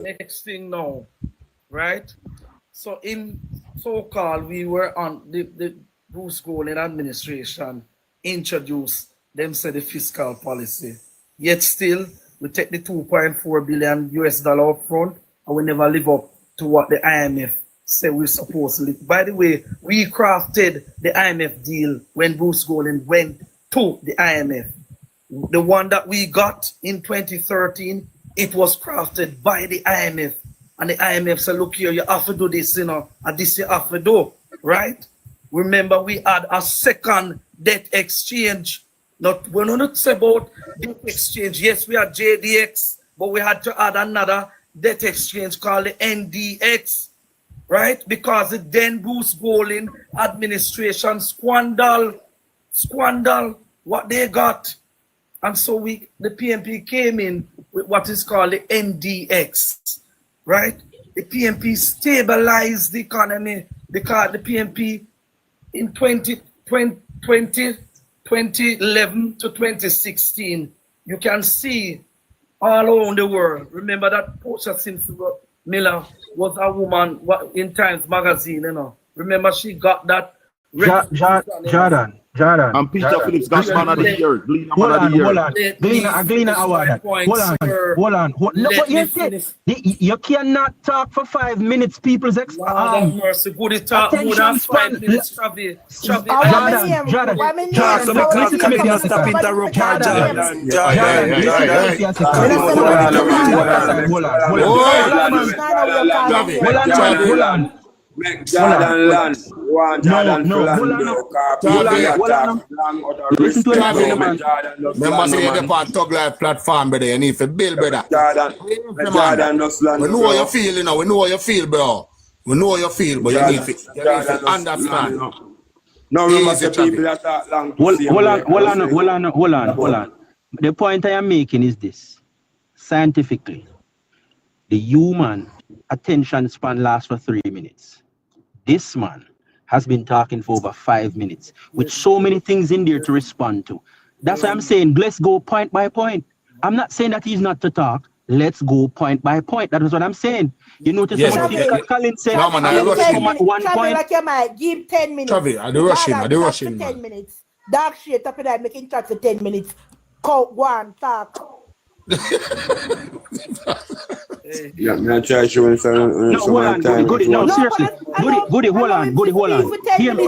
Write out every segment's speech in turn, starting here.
Next thing now, right? So in so-called, we were on the Bruce Golding administration introduced them said the fiscal policy. Yet still, we take the 2.4 billion US dollar up front and we never live up to what the IMF said we're supposed to live. By the way, we crafted the IMF deal when Bruce Golding went to the IMF. The one that we got in 2013, it was crafted by the IMF. And the IMF said, look here, you have to do this, and this you have to do, right? Remember, we had a second debt exchange. We're not say about debt exchange. Yes, we had JDX, but we had to add another debt exchange called the NDX, right? Because the then Bruce Golding administration squandered what they got. And so the PNP came in with what is called the NDX, right? The PNP stabilized the economy because the PNP in 2011 to 2016, you can see all around the world. Remember that Portia Simpson Miller was a woman in Times Magazine, Remember she got that. Jordan. And Peter Jordan. Phillips got man of the year. Hold on. Gleaner award. Hold on. No, but you cannot talk for 5 minutes. People's mercy. Good talk more than 5 minutes, Travi. Jordan. Hold on. Make Jordan land. Listen to him, man. Remember, say you're on Thug Life platform, brother. You need to build, brother. Jordan just land. We know how you feel, We know how you feel, bro. We know how you feel, but you need to understand. No, remember the people that talk long. Hold on. The point I am making is this. Scientifically, the human attention span lasts for 3 minutes. This man has been talking for over 5 minutes with so many things in there to respond to. That's why I'm saying, let's go point by point. I'm not saying that he's not to talk. Let's go point by point. That is what I'm saying. You notice what Colin said. No, man, I one point. Like you might give 10 minutes. Travi, I do rushing. 10 minutes. Dark shit up in there, making chat for 10 minutes. Go on, talk. Yeah, I'm trying showing some time. Seriously. Goody, hold on. Hear me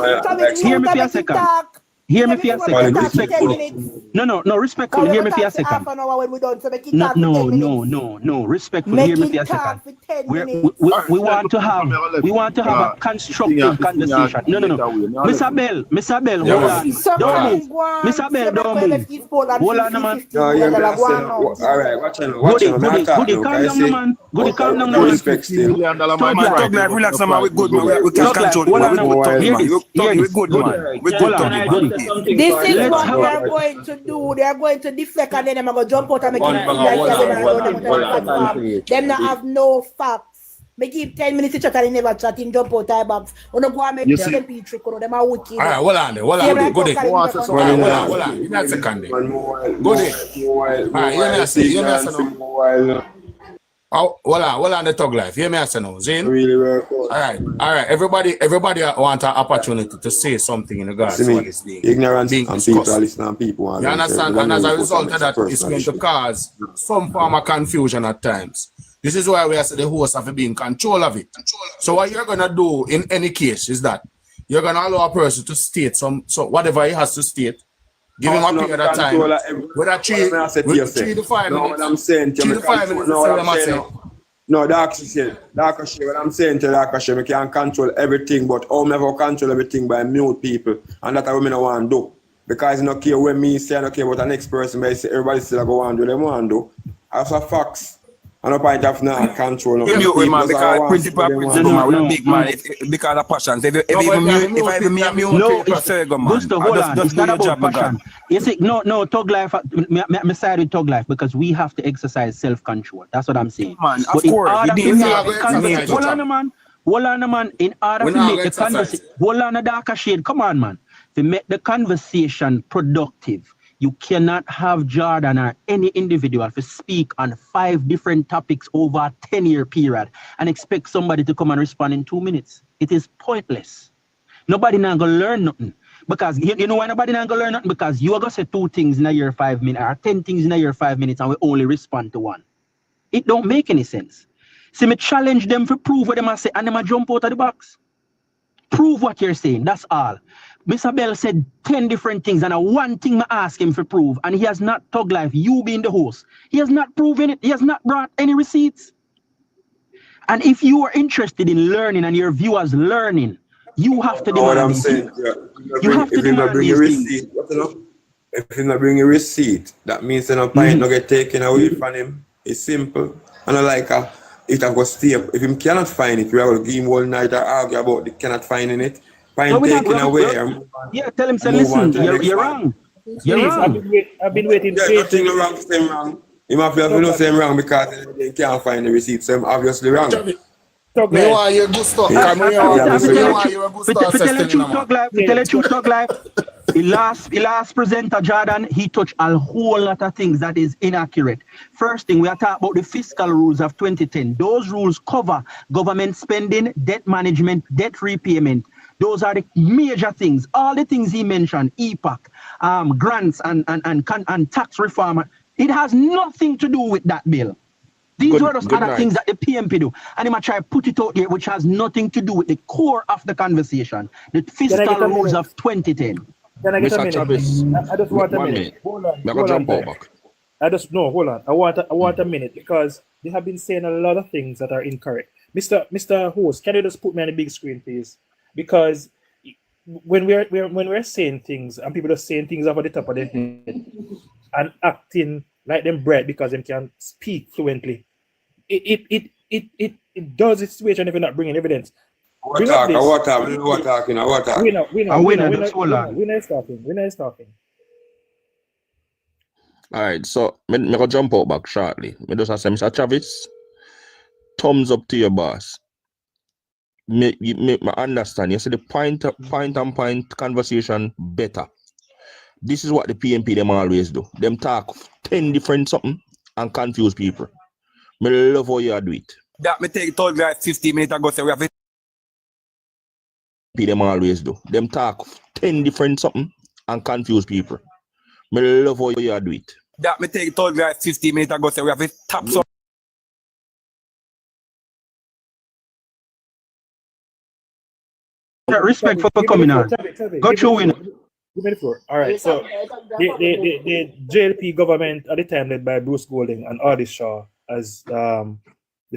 for a second. Respectfully. No, respectfully. Hear me for a second. No. Respectfully, hear me for a second. We want to have a constructive conversation. No. Mr. Bell, hold on. Don't move. Mr. Bell, don't move. Hold on, man. All right, watch out. Goody, calm down, man. Calm down, man. Respect still. Relax, man. We good, man. We can control. We good, man. This is what they are going to do. They are going to deflect and then they're going to jump out and make it. Them not have no facts. They give 10 minutes to chat and they never chat in jump out tie box. Or no go and make them trick or them are wicked. Alright, hold on. Hold on. Give me a second. Go there. Alright, you know. Oh, hold on the Thug Life. Hear me I say now, Zane? Really work out. All right. Everybody want an opportunity to say something in regards to what is being ignorance and discussed. people listen people. You understand? And as a result of that, it's going to cause some form of confusion at times. This is why we are the host have to be in control of it. So what you're gonna do in any case is that you're gonna allow a person to state so whatever he has to state. Give him a period of time. With a 3 to 5 minutes. What I'm saying to 3 to 5 minutes. No, Darkashe, what I'm saying to Darkashe, we can control everything, but how never control everything by mute people. And that's what we don't want to do. Because it's not care when me say I don't care about the next person, but I say everybody still go on do them want to do. As a facts. And no point of not control. No, man, because principal man, big man, because of passion. If I even mute, no, Gusto, hold on. It's not about passion. You see, no, Thug Life, me side with Thug Life because we have to exercise self-control. That's what I'm saying. Man, of course. Hold on, man. In order to make the conversation, hold on a darker shade. Come on, man. To make the conversation productive, You cannot have Jordan or any individual to speak on 5 different topics over a 10-year period and expect somebody to come and respond in 2 minutes. It is pointless. Nobody not gonna learn nothing. Because you know why nobody not gonna learn nothing? Because you are gonna say 2 things in a year 5 minutes or 10 things in a year 5 minutes and we only respond to 1. It don't make any sense. See, me challenge them to prove what them I say and them I jump out of the box. Prove what you're saying, that's all. Mr. Bell said 10 different things and one thing I ask him to prove, and he has not Thug Life, you being the host. He has not proven it, he has not brought any receipts. And if you are interested in learning and your viewers learning, you have to demand these things. You have to demand these things. If he not bring a receipt, that means the pint not get taken away from him. It's simple. And I like it was stay. If him cannot find it, we will give him one night or argue about the cannot finding it. Pint taken away. Yeah, tell him, say, listen, you're wrong. You're wrong. I've been waiting. Yeah, nothing wrong, same wrong. He might have no same wrong because they can't find the receipt, so I'm obviously wrong. Me want you good stuff. To tell the truth, Thug Life, the last presenter, Jordan, he touched a whole lot of things that is inaccurate. First thing, we are talking about the fiscal rules of 2010. Those rules cover government spending, debt management, debt repayment. Those are the major things. All the things he mentioned, EPAC, grants and tax reform, it has nothing to do with that bill. These were those other things that the PMP do. And he might try to put it out there, which has nothing to do with the core of the conversation, the fiscal rules of 2010. Can I get a minute? Travis, I just want a minute. Hold on. Hold on. I want a minute because they have been saying a lot of things that are incorrect. Mr. Host, can you just put me on the big screen, please? Because when we're saying things and people are saying things over the top of their head and acting like them bread because they can speak fluently, it does the situation if you're not bringing evidence. What talking? Winner is talking. all right, so me go jump out back shortly. Me just say, Mr. Travis, thumbs up to your boss. Me understand. You see the point conversation better. This is what the PMP them always do. Them talk 10 different something and confuse people. Me love how you do it. That me take told me 15 minutes ago, so we have it. Them always do. Them talk 10 different something and confuse people. Me love how you do it. That me take told me 15 minutes ago, so we have it top some. Respect for coming on. Go through Winner. Give me the floor. All right. So the JLP government at the time, led by Bruce Golding and Ardis Shaw as the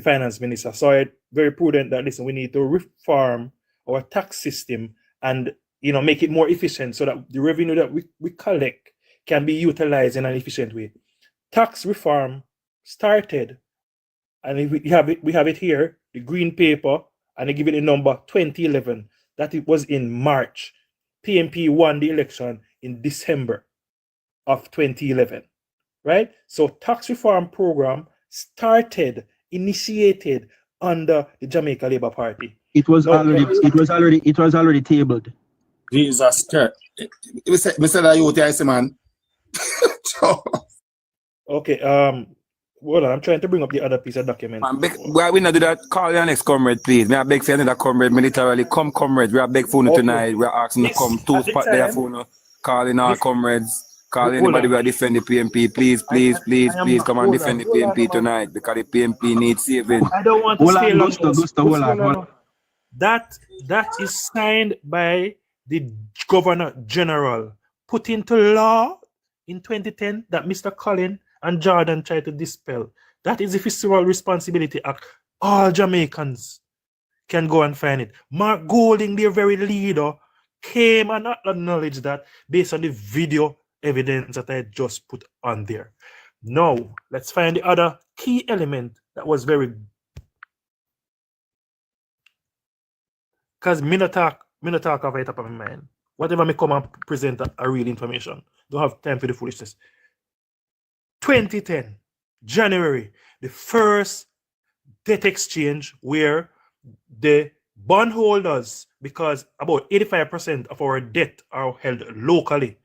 finance minister, saw it very prudent that listen, we need to reform our tax system and make it more efficient so that the revenue that we collect can be utilized in an efficient way. Tax reform started, and we have it here, the green paper, and they give it a number 2011. That it was in March. PMP won the election in December of 2011, right? So tax reform program initiated under the Jamaica Labour Party. It was already tabled. Jesus Christ. Mr. Dayoti, man. Okay, hold on, I'm trying to bring up the other piece of document. Why we not do that? Call your next comrade, please. Me a beg for another comrade militarily. Come, comrade. We are beg for you tonight. We are asking to come. 2 spot there for you. Calling our comrades. Call anybody who defend the PMP. Please come and defend the PMP tonight because the PMP needs saving. I don't want to stay long. That is signed by the Governor General, put into law in 2010 that Mr. Collin and Jordan tried to dispel. That is the Fiscal Responsibility Act. All Jamaicans can go and find it. Mark Golding, their very leader, came and acknowledged that based on the video evidence that I just put on there. Now, let's find the other key element that was very... Because me not talk of it up on my mind. Whatever me come and present a real information. Don't have time for the foolishness. 2010, January, the first debt exchange where the bondholders, because about 85% of our debt are held locally.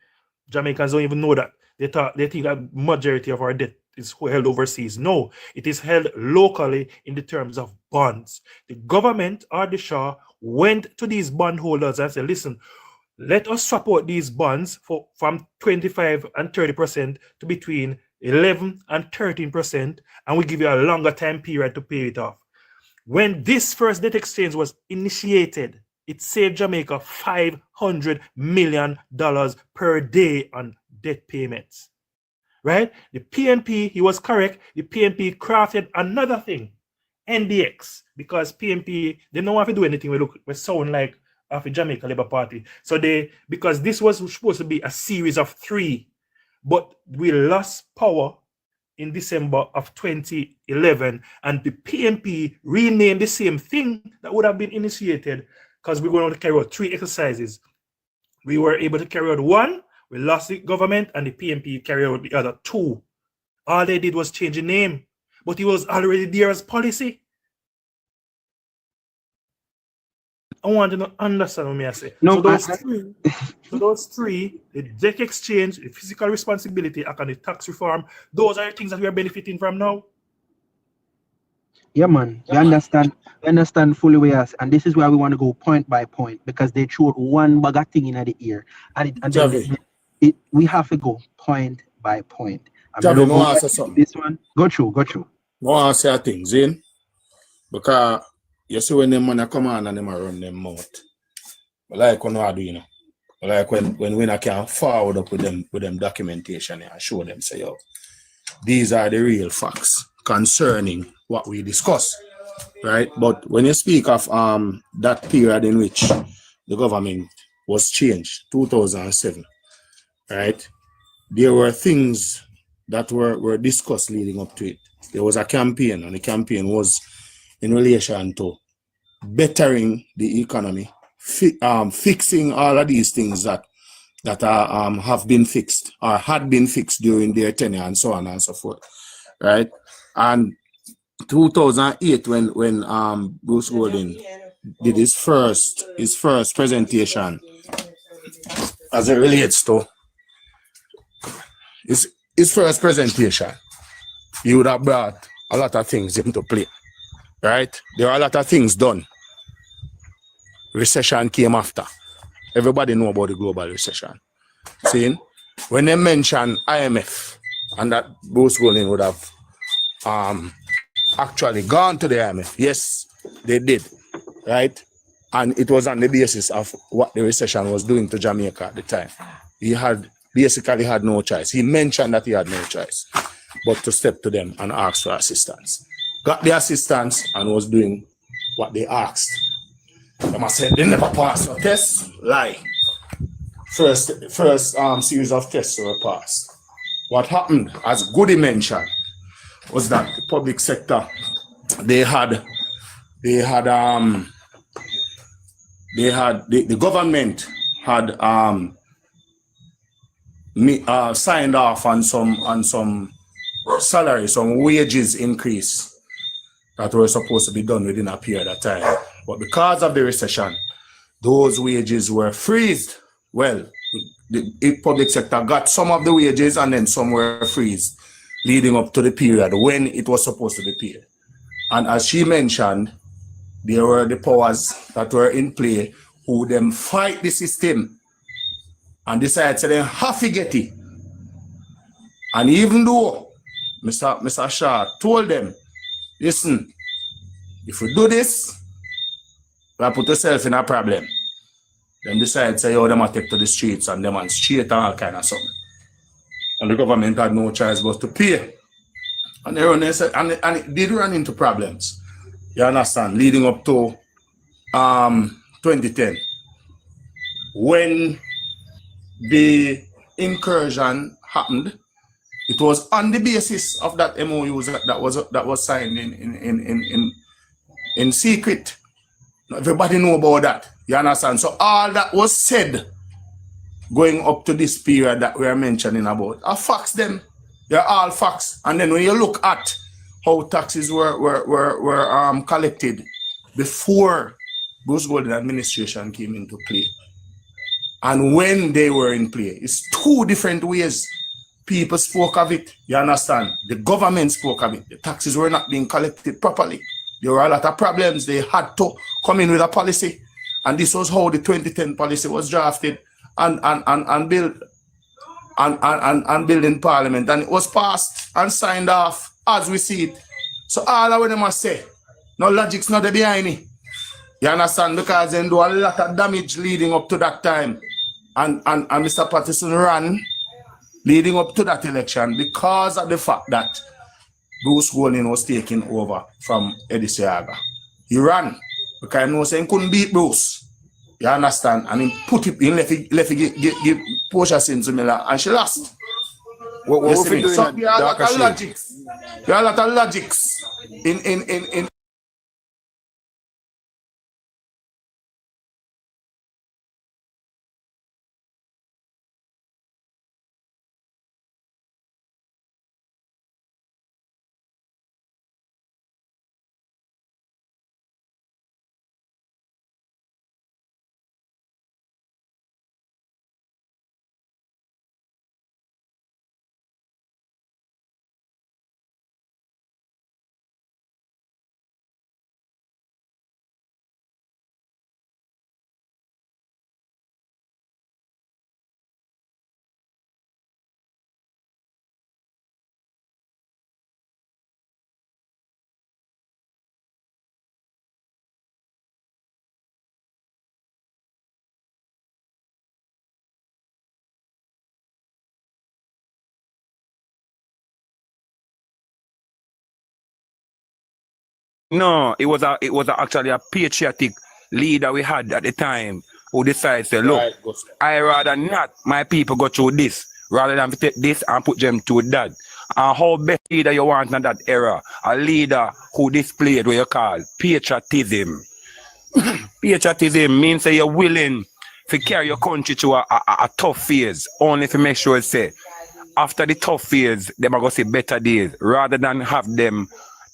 Jamaicans don't even know that. they think that majority of our debt is held overseas. No, it is held locally in the terms of bonds. The government or the Shah went to these bondholders and said, listen, let us swap out these bonds from 25 and 30% to between 11 and 13%, and we give you a longer time period to pay it off. When this first debt exchange was initiated, it saved Jamaica $500 million per day on debt payments. Right? The PNP, he was correct. The PNP crafted another thing, NDX, because PNP, they don't want to do anything. We sound like of the Jamaica Labour Party. So because this was supposed to be a series of 3, but we lost power in December of 2011, and the PNP renamed the same thing that would have been initiated because we were going to carry out 3 exercises. We were able to carry out 1, we lost the government, and the PNP carried out the other 2. All they did was change the name, but it was already there as policy. I want to understand what I say. No, so those three, the debt exchange, the fiscal responsibility, and the tax reform, those are the things that we are benefiting from now. Yeah, man. We understand fully where us, and this is why we want to go point by point, because they threw one bag of thing in the ear, and we have to go point by point. Javi, no answer something. This one, go through. No answer things, Zane, because you see when them man come on and them run them mouth. Like when I do, you know. Like when we can forward up with them documentation and show them, say, yo, these are the real facts concerning what we discuss. Right? But when you speak of that period in which the government was changed, 2007, right? There were things that were discussed leading up to it. There was a campaign, and the campaign was in relation to bettering the economy, fixing all of these things that have been fixed or had been fixed during their tenure, and so on and so forth, right? And 2008, when Bruce Golding did his first presentation as it relates to his first presentation, he would have brought a lot of things into play. Right? There are a lot of things done. Recession came after. Everybody know about the global recession. See? When they mention IMF, and that Bruce Golding would have actually gone to the IMF. Yes, they did. Right? And it was on the basis of what the recession was doing to Jamaica at the time. He basically had no choice. He mentioned that he had no choice but to step to them and ask for assistance. Got the assistance and was doing what they asked. Them said they never passed a test. Lie. First series of tests were passed. What happened, as Goody mentioned, was that the public sector, the government had signed off on some salary, some wages increase that were supposed to be done within a period of time. But because of the recession, those wages were freezed. Well, the public sector got some of the wages and then some were freezed, leading up to the period when it was supposed to be paid. And as she mentioned, there were the powers that were in play who them fight the system and decide to then have to get it. And even though Mr. Shah told them, listen, if you do this, you put yourself in a problem. Then decide to say, yo, them take to the streets and demonstrate and all kind of stuff. And the government had no choice but to pay. And it did run into problems. You understand? Leading up to 2010. When the incursion happened, it was on the basis of that MOU that was signed in secret. Everybody know about that. You understand? So all that was said going up to this period that we are mentioning about are facts. Them, they're all facts. And then when you look at how taxes were collected before Bruce Golding administration came into play, and when they were in play, it's 2 different ways people spoke of it. You understand? The government spoke of it. The taxes were not being collected properly. There were a lot of problems. They had to come in with a policy. And this was how the 2010 policy was drafted and built and built in Parliament. And it was passed and signed off as we see it. So all of them must say, no logic's not there behind it. You understand? Because they do a lot of damage leading up to that time. And Mr. Patterson ran leading up to that election because of the fact that Bruce Golding was taking over from Eddie Seaga. He ran because he knows he couldn't beat Bruce. You understand? And he put it in, left it give Portia Sinzumila, and she lost. What You we see me? doing So at there are a lot of Darker Shade? logics. There are a lot of logics in No, actually a patriotic leader we had at the time who decided to look, Right, go sir. I rather not my people go through this rather than take this and put them through that. And how best leader you want in that era? A leader who displayed what you call patriotism. Patriotism means that you're willing to carry your country to a tough phase, only to make sure say after the tough phase, them are going to see better days, rather than have them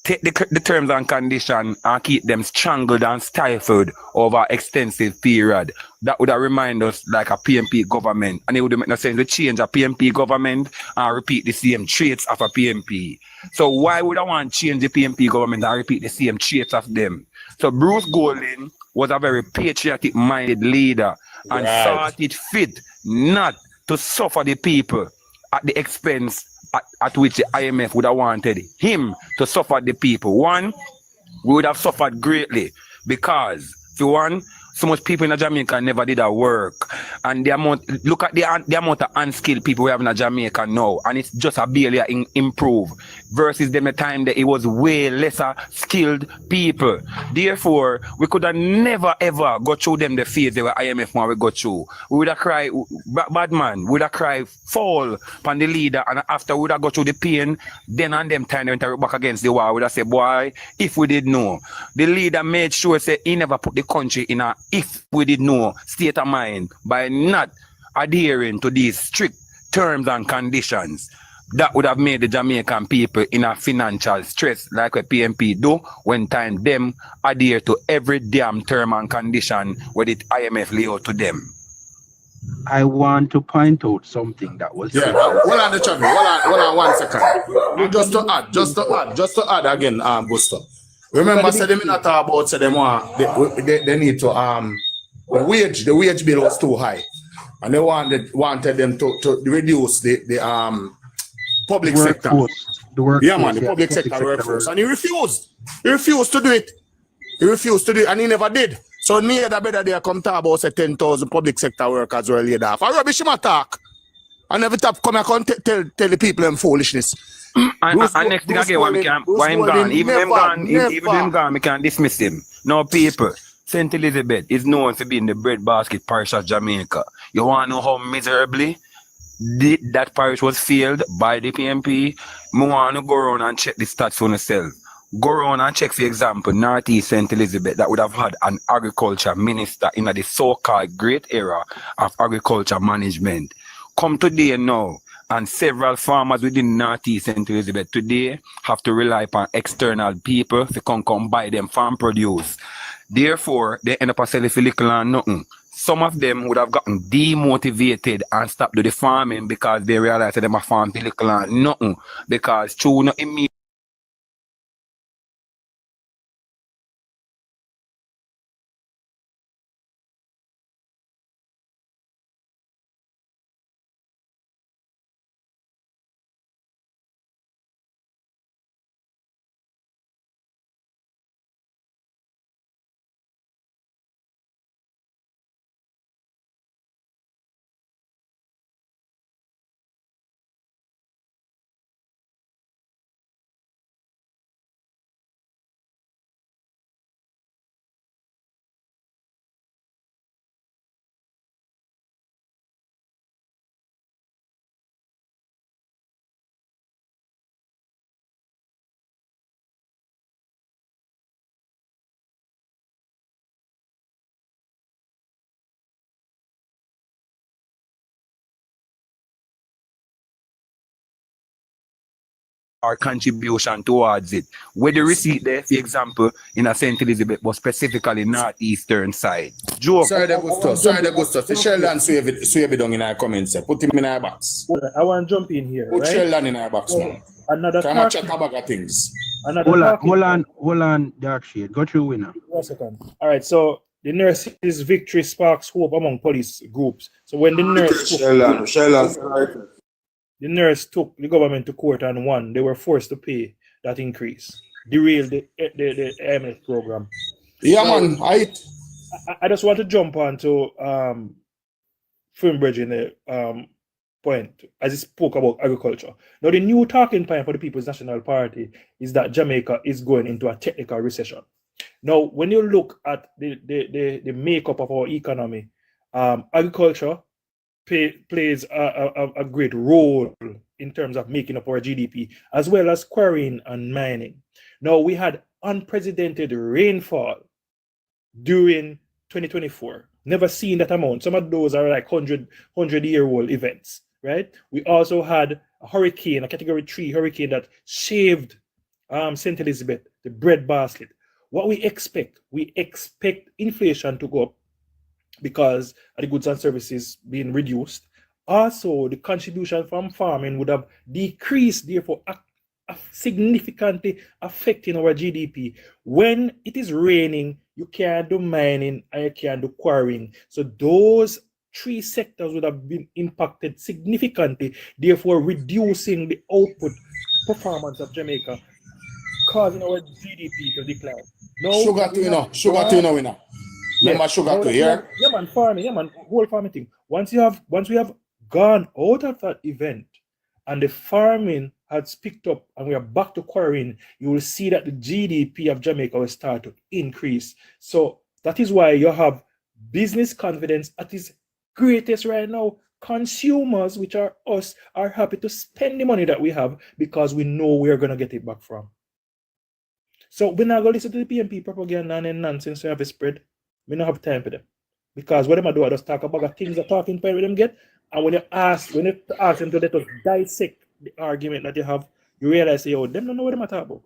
take the terms and conditions and keep them strangled and stifled over extensive period. That would have remind us like a PMP government, and it would make no sense to change a PMP government and repeat the same traits of a PMP. So why would I want to change the PMP government and repeat the same traits of them? So Bruce Golding was a very patriotic-minded leader and Right. thought it fit not to suffer the people at the expense at which the IMF would have wanted him to suffer the people. One, we would have suffered greatly because, for one, so much people in Jamaica never did a work. And the amount, look at the amount of unskilled people we have in Jamaica now, and it's just a barely improve versus them the time that it was way lesser skilled people. Therefore, we could have never ever go through them the phase where IMF want we go through. We would have cried, bad man, we would have cried fall upon the leader, and after we would have go through the pain, then and them time they went back against the wall, we would have said, boy, if we did know. The leader made sure say he never put the country in a if we did know state of mind by not adhering to these strict terms and conditions. That would have made the Jamaican people in a financial stress like what PMP do when time them adhere to every damn term and condition where the IMF lay out to them. I want to point out something that was Yeah, said. hold on the channel. Hold on 1 second. Just to add again, Buster. Remember, say them not talk about say them want they need to the wage bill was too high, and they wanted them to reduce the public sector. The workforce, Yeah, man, the public sector workforce, and he refused. He refused to do it. And he never did. So near the better they come talk about say 10,000 public sector workers were laid off. I rubbish him attack. I never come and tell the people them foolishness. And next thing again, why him gone? Even him gone, we can't dismiss him. No people. St. Elizabeth is known for being the breadbasket parish of Jamaica. You want to know how miserably that parish was failed by the PMP? I want to go around and check the stats for yourself. Go around and check, for example, Northeast St. Elizabeth that would have had an agriculture minister in the so-called great era of agriculture management. Come today now, and several farmers within Northeast St. Elizabeth today have to rely upon external people to come buy them farm produce. Therefore, they end up selling for little and nothing. some of them would have gotten demotivated and stopped do the farming because they realized that them a farm the little and nothing. Because through no immediate our contribution towards it. Where the receipt there, for example, in a St. Elizabeth, but specifically northeastern side. Joe. Sorry, Augusto. The Sheldon Sweeby down in our comments. Put him in our box. I want to jump in here. Put right? Sheldon in our box now. Another Try to chat about things. Hold on, Dark Shade. Go through winner. 1 second. All right, so the nurses' victory sparks hope among police groups. So when the nurse took the government to court and won, they were forced to pay that increase. Derailed the AMS program. Yeah, man. I just want to jump on to Filmbridge in the point as he spoke about agriculture. Now, the new talking point for the People's National Party is that Jamaica is going into a technical recession. Now, when you look at the makeup of our economy, agriculture plays a great role in terms of making up our GDP, as well as quarrying and mining. Now, we had unprecedented rainfall during 2024. Never seen that amount. Some of those are like 100-year-old events, right? We also had a hurricane, a Category 3 hurricane that shaved St. Elizabeth, the breadbasket. What we expect inflation to go up because of the goods and services being reduced. Also, the contribution from farming would have decreased, therefore significantly affecting our GDP. When it is raining, you can't do mining and you can't do quarrying. So those three sectors would have been impacted significantly, therefore reducing the output performance of Jamaica, causing our GDP to decline. No, sugar to you know, winner. Remember sugar to here? Yeah, man, farming, whole farming thing. Once we have gone out of that event and the farming has picked up and we are back to quarrying, you will see that the GDP of Jamaica will start to increase. So that is why you have business confidence at its greatest right now. Consumers, which are us, are happy to spend the money that we have because we know we're going to get it back from. So we're not going to listen to the PMP propaganda and nonsense to have it spread. We don't have time for them. Because what them do, I just talk about the things the talking point with them get. And when you ask them to let us dissect the argument that you have, you realize, them don't know what they're talking about.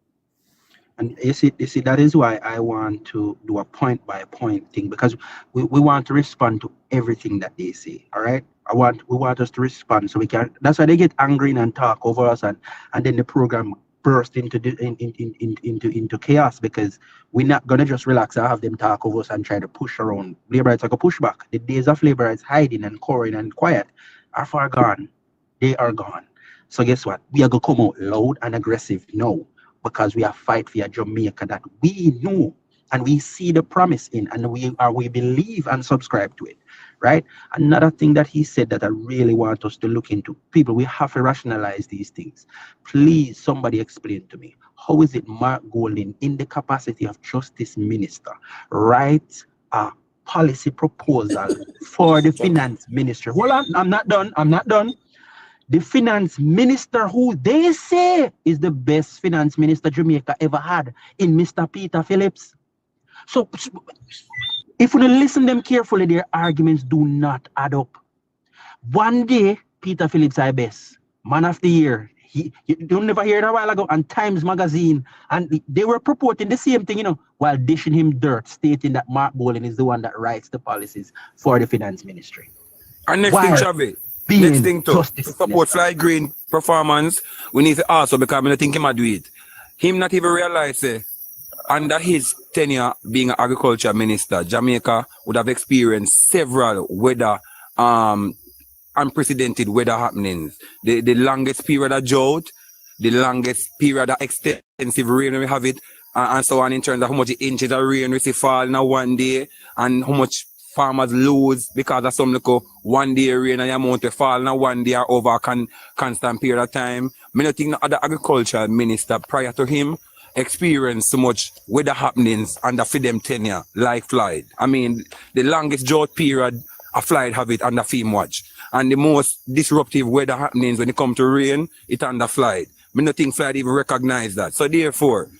And you see, that is why I want to do a point by point thing, because we want to respond to everything that they say. All right. We want us to respond so we can. That's why they get angry and talk over us, and then the program burst into chaos, because we're not gonna just relax and have them talk over us and try to push around. Labor rights are gonna push back. The days of labor rights hiding and cowering and quiet are far gone. They are gone. So guess what? We are gonna come out loud and aggressive now, because we are fight for a Jamaica that we know and we see the promise in, and we believe and subscribe to it, right? Another thing that he said that I really want us to look into, people, we have to rationalize these things. Please, somebody explain to me, how is it Mark Golding, in the capacity of Justice Minister, writes a policy proposal for the Finance Ministry? Hold on, I'm not done. The Finance Minister, who they say is the best Finance Minister Jamaica ever had, in Mr. Peter Phillips. So if we listen them carefully, their arguments do not add up. One day, Peter Phillips, I best, man of the year, You never hear it a while ago on Times Magazine, and they were purporting the same thing, while dishing him dirt, stating that Mark Bolin is the one that writes the policies for the finance ministry. And next thing, Chavi, being next thing to justice support Fly Green performance, we need to also, because I don't think he might do it. Him not even realize under his tenure being an agriculture minister, Jamaica would have experienced several weather unprecedented weather happenings. The longest period of drought, the longest period of extensive rain we have it, and so on, in terms of how much inches of rain we see fall in one day, and how much farmers lose because of some little 1 day rain and the amount of fall in one day or over a constant period of time. I don't think the other agriculture minister prior to him experienced so much weather happenings under for them tenure like Floyd. I mean, the longest drought period a Floyd have it under Fame Watch. And the most disruptive weather happenings when it comes to rain, it under Floyd. I don't think Floyd even recognize that. So therefore,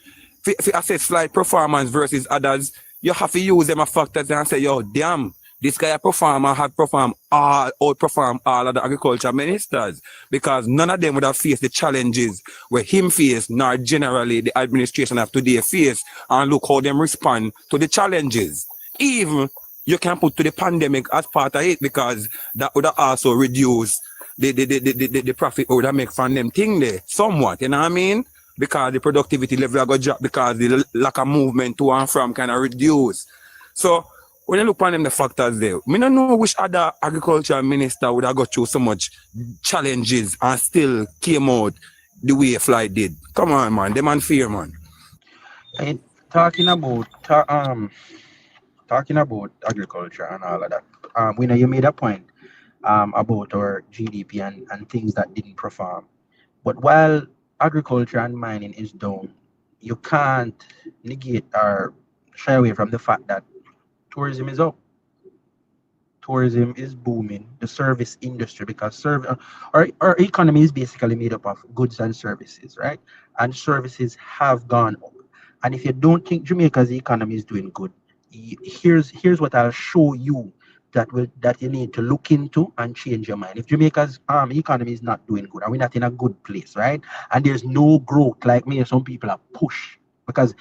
if you assess Floyd performance versus others, you have to use them as factors and say, yo, damn, this guy a performer have outperformed all of the agriculture ministers, because none of them would have faced the challenges where him faced, nor generally the administration of today face, and look how them respond to the challenges. Even you can put to the pandemic as part of it, because that would have also reduce the profit would have make from them thing there somewhat, you know what I mean? Because the productivity level got drop because the lack of movement to and from kind of reduce. So when you look on them the factors there, I don't know which other agriculture minister would have got through so much challenges and still came out the way Floyd did. Come on, man, them unfair, man. And talking about agriculture and all of that, we know you made a point about our GDP and things that didn't perform. But while agriculture and mining is down, you can't negate or shy away from the fact that tourism is up. Tourism is booming. The service industry, because our economy is basically made up of goods and services, right? And services have gone up. And if you don't think Jamaica's economy is doing good, here's what I'll show you that you need to look into and change your mind. If Jamaica's economy is not doing good and we're not in a good place, right? And there's no growth, like me, some people are push. Because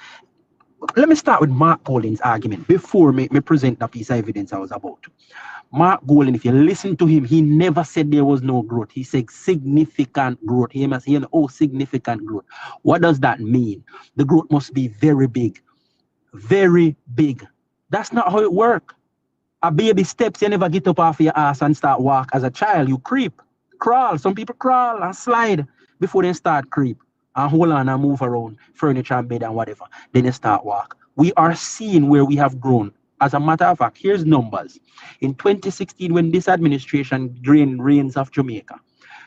let me start with Mark Golding's argument before me present the piece of evidence I was about to. Mark Golding, if you listen to him, he never said there was no growth. He said significant growth. He must hear, significant growth. What does that mean? The growth must be very big. Very big. That's not how it works. A baby steps, you never get up off your ass and start walk. As a child, you creep, crawl. Some people crawl and slide before they start creep and hold on and move around furniture and bed and whatever. Then they start walk. We are seeing where we have grown. As a matter of fact, here's numbers. In 2016, when this administration drained reins of Jamaica,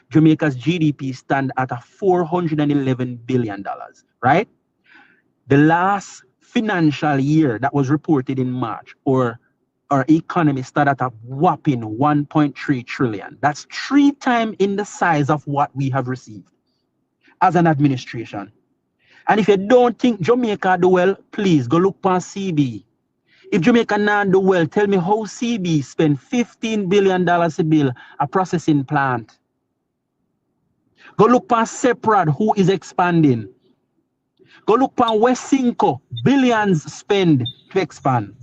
Jamaica's GDP stand at a $411 billion, right? The last financial year that was reported in March, or our economy started at a whopping 1.3 trillion. That's 3 times in the size of what we have received as an administration. And if you don't think Jamaica do well, please go look on CB. If Jamaica not do well, tell me how CB spend $15 billion to build a processing plant. Go look on Seprad, who is expanding. Go look on West Cinco, billions spend to expand.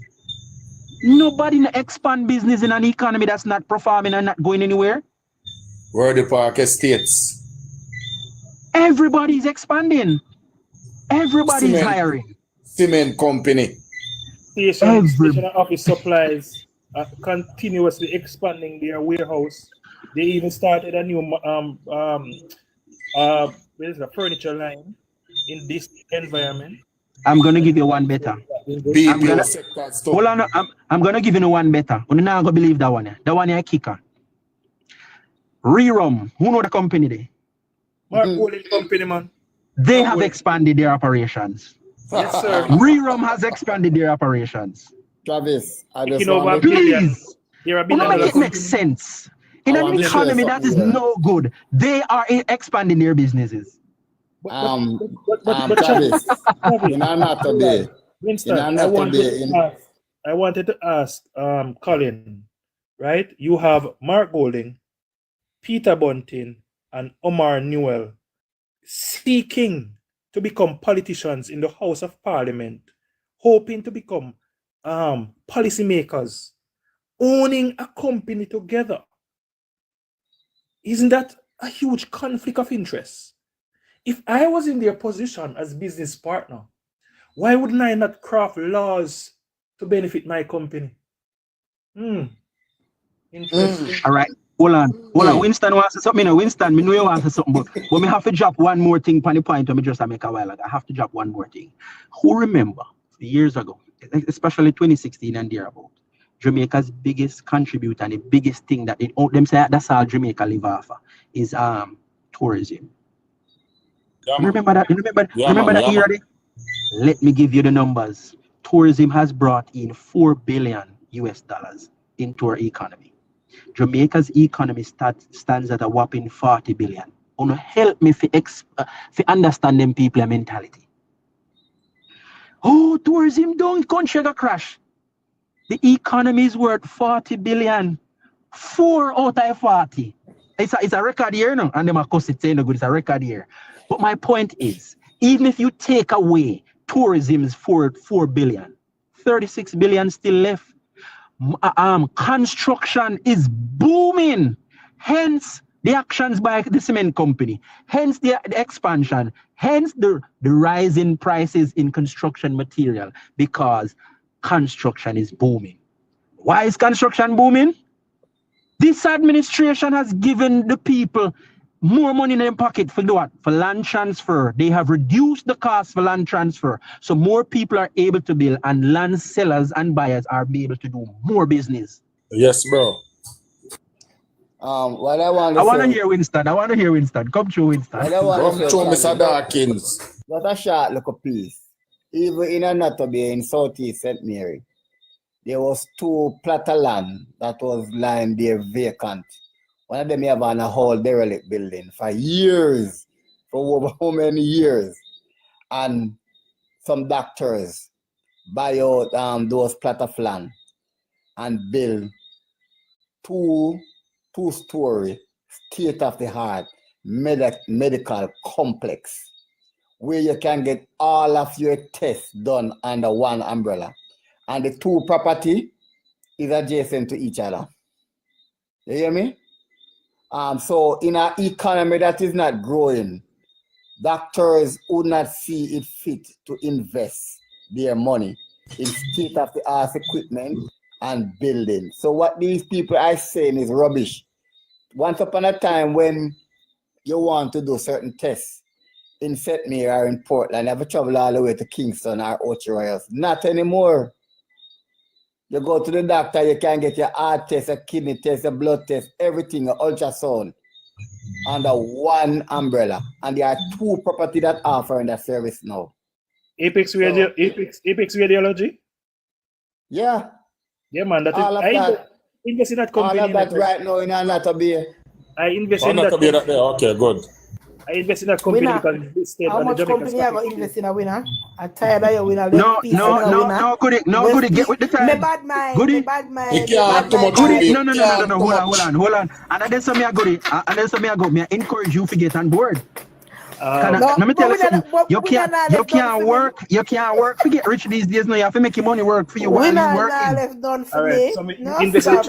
Nobody expand business in an economy that's not performing and not going anywhere. Where the Park Estates? Everybody's expanding. Everybody's hiring. Cement company. Station office supplies are continuously expanding their warehouse. They even started a new furniture line in this environment. I'm gonna give you one better. Hold on, I'm gonna give you one better. You're not gonna believe that one. That one is kicker. Rerum, who know the company there? Mark Golding company, man. They have expanded their operations. Yes, sir. Rerum has expanded their operations. Travis, I just please. It makes sense. In an economy that is no good, they are expanding their businesses. Travis, in another day. Winston, I wanted to ask Colin, right? You have Mark Golding, Peter Bunting, and Omar Newell seeking to become politicians in the House of Parliament, hoping to become policymakers, owning a company together. Isn't that a huge conflict of interest? If I was in their position as business partner, why wouldn't I not craft laws to benefit my company? Interesting. All right. Hold on. Winston wants to something. Winston, me know you want to something, but me have to drop one more thing on the point I just make a while ago. I have to drop one more thing. Who remember years ago, especially 2016 and thereabout, Jamaica's biggest contributor and the biggest thing that them say that's all Jamaica live off of is tourism. Remember that? Remember that era? Let me give you the numbers. Tourism has brought in $4 billion into our economy. Jamaica's economy stands at a whopping 40 billion. Wanna help me to understand them people mentality. Oh, tourism don't country go crash. The economy is worth 40 billion. 4 out of 40. It's a record year, no? And them are saying no good. It's a record year. But my point is, even if you take away tourism's 4 billion, 36 billion still left. Construction is booming. Hence the actions by the cement company. Hence the expansion. Hence the rise in prices in construction material, because construction is booming. Why is construction booming? This administration has given the people more money in their pocket for what? For land transfer. They have reduced the cost for land transfer. So more people are able to build, and land sellers and buyers are able to do more business. Yes, bro. What I want to I want to hear Winston. Come through, Winston. Come through, Mr. Dawkins. What a short little piece. Even in Anatomy in Southeast St. Mary, there was 2 plots of land that was lying there vacant. One of them have on a whole derelict building for years, for over how many years? And some doctors buy out those plots of land and build 2-story state-of-the-art medical complex where you can get all of your tests done under one umbrella. And the 2 property is adjacent to each other. You hear me? So in an economy that is not growing, doctors would not see it fit to invest their money in state-of-the-art equipment and building. So what these people are saying is rubbish. Once upon a time when you want to do certain tests in St. Mary or in Portland, you have to travel all the way to Kingston or Ocho Rios. Not anymore. You go to the doctor, you can get your heart test, a kidney test, a blood test, everything, an ultrasound under one umbrella. And there are 2 properties that offer in that service now. Apex Radiology? Yeah. Yeah, man. That all is, of that. Invest in that company. All of that right now in Anatomy. I invest in that. Okay, good. I invest in that company Winner. because this state How and the much Jamaica company I Stock got invest in a winner? I'm tired of your winner. No, Goody, get with the time. Me bad mind. Goody. Me bad mind. You can't have too much. Goody, no. Hold on. And then some me a Goody. And then some me a go. Me encourage you to get on board. Let me tell you something. You can't work to get rich these days. No, you have to make your money work for you while you working. Left done for All right, me. so me No, invest stop.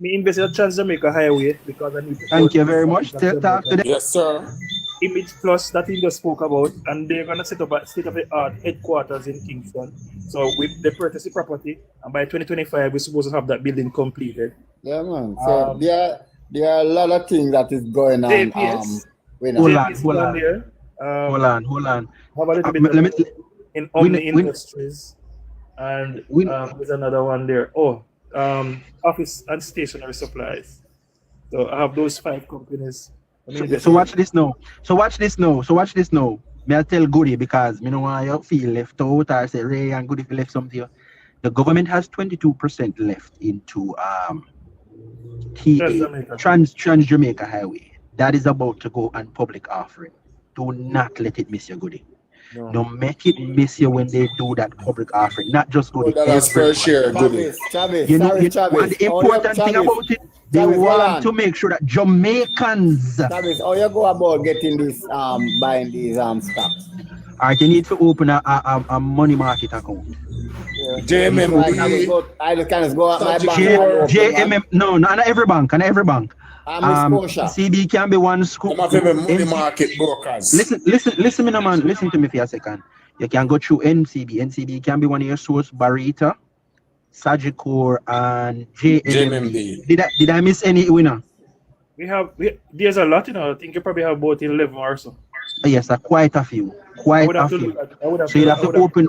in Trans Jamaica Highway because I need to. Thank you very much. Talk to them. Yes, sir. Image Plus that he just spoke about, and they're gonna set up a state-of-the-art headquarters in Kingston. So with the purchase the property, and by 2025 we're supposed to have that building completed. Yeah, man. So there are a lot of things that is going on. JPS. Hold on. Have a little bit in Omni Industries, and there's another one there. Office and stationery supplies. So I have those 5 companies. So watch this now. May I tell Goody, because me know why you feel left out or say Ray and Goody feel left something. The government has 22% left into Trans Jamaica Highway. That is about to go on public offering. Do not let it miss your Goody. No. Don't make it miss you when they do that public offering. Not just go to $4 per everyone. share, goodie. Travis, You know, sorry, and Travis. the important thing about it, they Travis, hold want on. to make sure that Jamaicans, Travis, how you go about getting this buying these stocks? alright, you need to open a money market account. JMMB. I just can go at my bank. JMM, no, not every bank, not every bank. Scotia. CB can be one school. Some of them money market brokers. Listen, me, no, man. Listen to me for a second. You can go through NCB. NCB can be one of your source, Barita, Sagicor, and JMMB. Did I miss any winner? There's a lot, I think you probably have about 11 or so. Yes, quite a few. Quite a few. So you have to open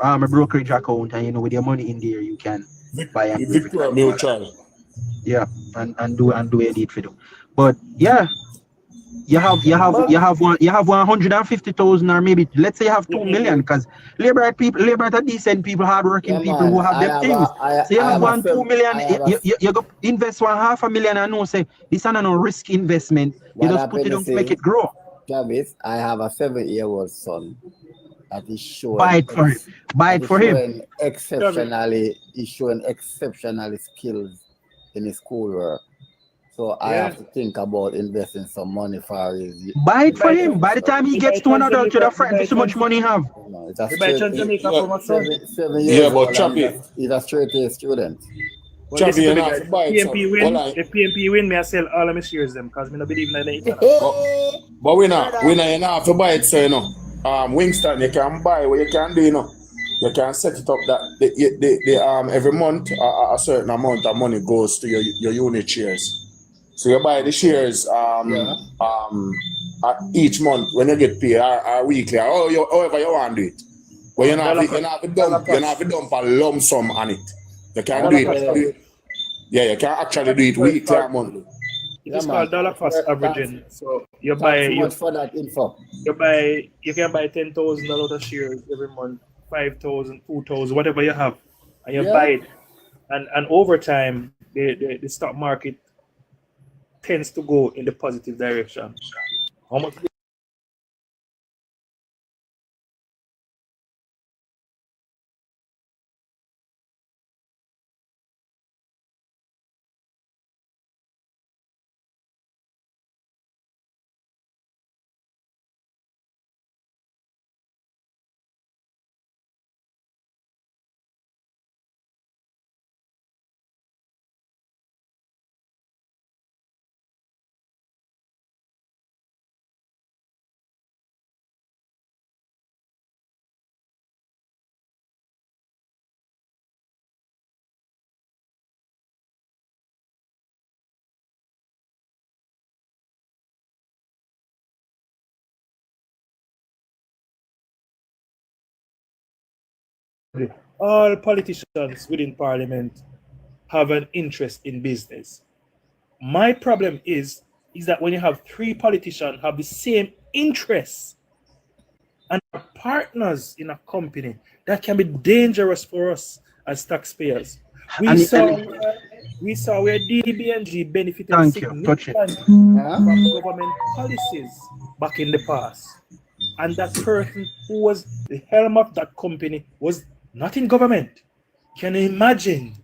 a brokerage account, and with your money in there, you can buy and Victoria Mutual. Yeah, and do a deed for them. But yeah, you have 150,000, or maybe let's say you have 2 million, because labor are decent people, hardworking people who have their things. So you have 2 million, you go invest 500,000 and no say this is not no risk investment. You just put it on to make it grow. Travis, I have a 7-year-old son that is showing. Buy it for him. Buy it for him. He's showing exceptionally skills in his schoolwork. So I have to think about investing some money for his. Buy it for him. By the time he gets to an adult, you're friend, so much money he have. No, it's a seven years Yeah, but old, Chappy. He's a straight A student. Well, Chappy, if PMP win, me I sell all of my shares them because I don't believe in it. But we not have to buy it, so you know. Wingston, you can buy what you can do, you know. You can set it up that every month a certain amount of money goes to your unit shares. So you buy the shares each month when you get paid or weekly or however you want to do it. But you not have to dump a lump sum on it. You can do it. Yeah, you can actually do it weekly or monthly. It's called dollar cost averaging. So you buy for that info. You can buy $10,000 of shares every month, 5,000, 2,000, whatever you have, and you buy it. And over time, the stock market tends to go in the positive direction. How much? All politicians within Parliament have an interest in business. My problem is that when you have 3 politicians have the same interests and are partners in a company, that can be dangerous for us as taxpayers. We saw where DBNG benefited significantly from government policies back in the past. And that person who was the helm of that company was not in government. Can you imagine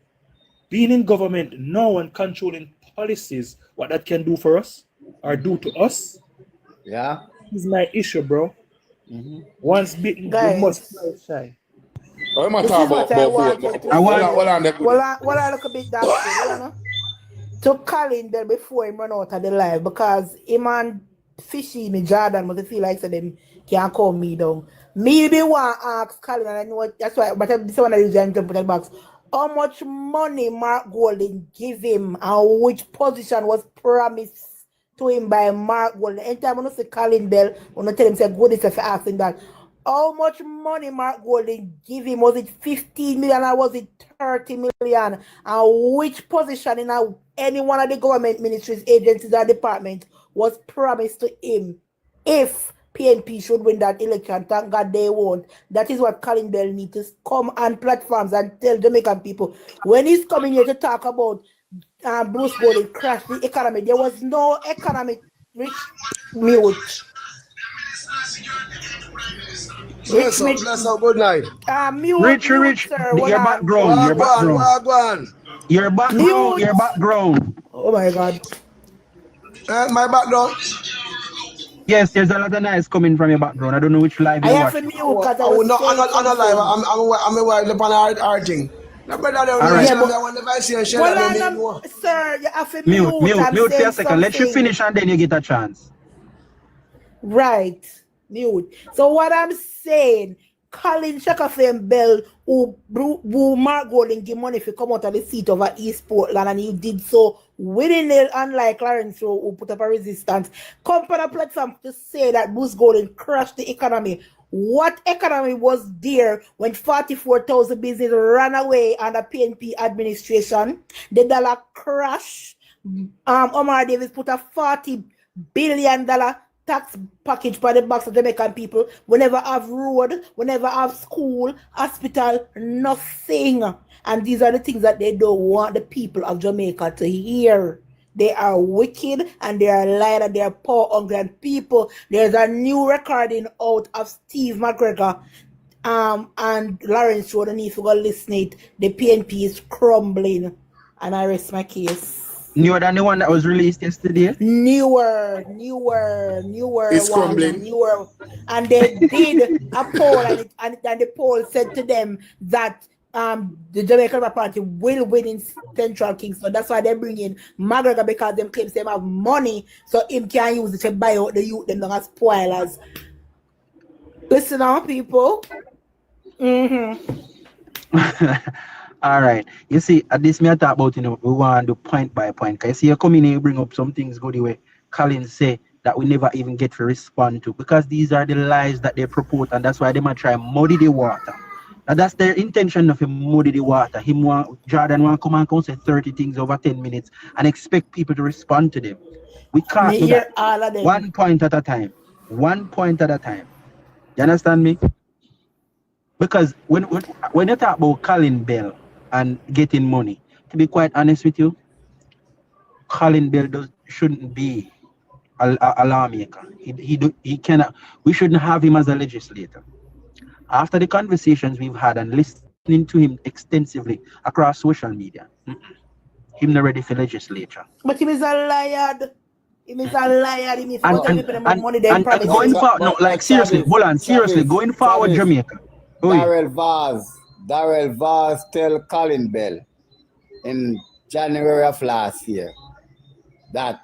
being in government now and controlling policies, what that can do for us or do to us? Yeah. This is my issue, bro. Once bitten, we must fly shy. What I look a bit that to Colin there before him run out of the live, because him and Fishy me Jordan must feel like so them can't calm me down. Maybe want to ask Colin, and I know that's why, but this one I usually jump in the box. How much money Mark Golding give him and which position was promised to him by Mark Golding? Anytime when I say Colin Bell, when I tell him say good is if asking that. How much money Mark Golding give him? Was it 15 million or was it 30 million? And which position in any one of the government ministries, agencies, or department was promised to him if PNP should win that election? Thank God they won't. That is what Colin Bell needs to come on platforms and tell Jamaican people. When he's coming here to talk about Bruce Golding crashed the economy, there was no economic rich mute. Bless up, good night. Rich, sir, hold your on. background, your background. Oh my God. My background. Yes, there's a lot of noise coming from your background. I don't know which live I you're have to watching. mute because I I'm was not live. saying I'm a wild upon our thing. No, brother, All right. Yeah, but- I want the vice and share Well, that I'm, anymore. sir, you have to Mute I'm for a saying second. Let you something. finish and then you get a chance. Right. Mute. So what I'm saying, Colin Shakafem Bell, who Mark Golding give money if you come out of the seat over East Portland, and he did so willingly, unlike Clarence Rowe, who put up a resistance. Come on a platform to say that Bruce Golding crashed the economy. What economy was there when 44,000 businesses ran away under PNP administration? The dollar crashed. Omar Davis put a $40 billion tax package for the backs of Jamaican people. We never have road, we never have school, hospital, nothing. And these are the things that they don't want the people of Jamaica to hear. They are wicked and they are lying and they are poor, hungry and people. There's a new recording out of Steve McGregor and Lawrence Road, and if you go listen it, the PNP is crumbling. And I rest my case. Newer than the one that was released yesterday? Newer. It's crumbling. Newer. And they did a poll, and the poll said to them that the Jamaican Party will win in Central Kingston. That's why they're bringing McGregor, because them claims them have money, so him can use it to buy out the youth, them don't have spoilers. Listen on, people. All right. You see, at this me I talk about, we want to do point by point. Because you see, you come in here, you bring up some things good the way Colin say that we never even get to respond to. Because these are the lies that they purport, and that's why they might try muddy the water. And that's their intention of him muddy the water. Jordan want to come and say 30 things over 10 minutes and expect people to respond to them. We can't do that. All of them. 1 point at a time. 1 point at a time. You understand me? Because when you talk about Colin Bell and getting money, to be quite honest with you, Colin Bell shouldn't be a lawmaker. He cannot. We shouldn't have him as a legislator. After the conversations we've had and listening to him extensively across social media, him not ready for legislature. But he is a liar. He is a liar. He is and going forward, no, like seriously, hold on, seriously, going forward, Jamaica. Darrell Vaz tell Colin Bell in January of last year that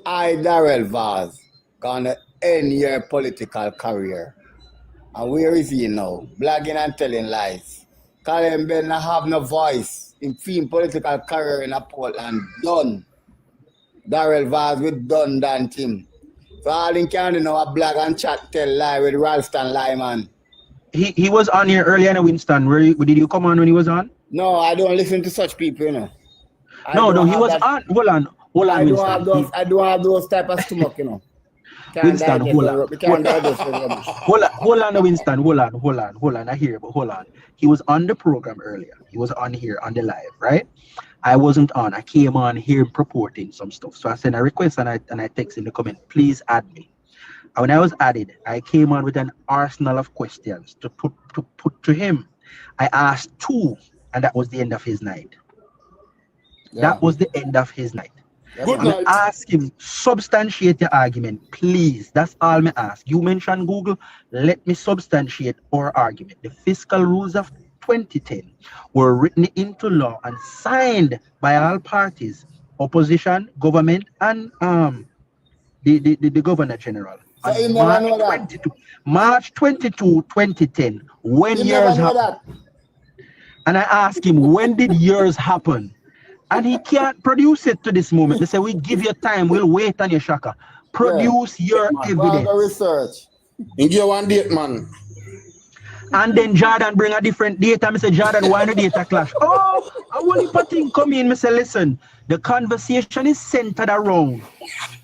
Darrell Vaz, gonna end your political career. And where is he now? Blagging and telling lies. Colin Bell not have no voice in film political career in Portland. Done. Darrell Vaz with done than him. So all in can do now a blag and chat tell lie with Ralston Lyman. He was on here earlier in Winston. Did you come on when he was on? No, I don't listen to such people, No, he was on. Hold on, Winston. I don't have those type of stomach, Winston, hold on, Winston, hold on. I hear you, but hold on. He was on the program earlier. He was on here on the live, right? I wasn't on. I came on here purporting some stuff. So I sent a request and I text in the comment, please add me. And when I was added, I came on with an arsenal of questions to put to him. I asked 2, and that was the end of his night. Yeah. That was the end of his night. Good night. I ask him, substantiate your argument, please. That's all I ask. You mentioned Google. Let me substantiate our argument. The fiscal rules of 2010 were written into law and signed by all parties, opposition, government, and the Governor General. On March 22, 2010, when years happened. And I asked him, when did years happen? And he can't produce it to this moment. They say, we give you time, we'll wait on your shaka. Produce your evidence. Research. You give one date, man. And then Jordan bring a different date. And I say, Jordan, why no data clash? Oh, I want to thing come in. I say, listen, the conversation is centered around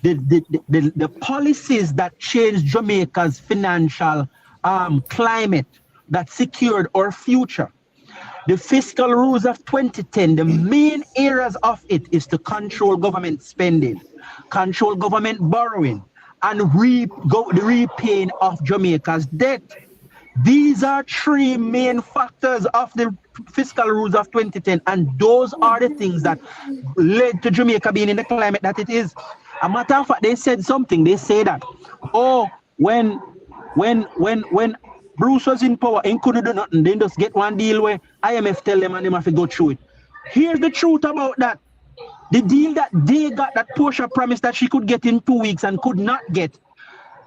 the policies that changed Jamaica's financial climate that secured our future. The fiscal rules of 2010, the main areas of it is to control government spending, control government borrowing, and the repaying of Jamaica's debt. These are three main factors of the fiscal rules of 2010, and those are the things that led to Jamaica being in the climate that it is. A matter of fact, they said something. They say that, oh, when Bruce was in power and couldn't do nothing, they just get one deal where IMF tell them and them have to go through it. Here's the truth about that. The deal that they got, that Portia promised that she could get in 2 weeks and could not get,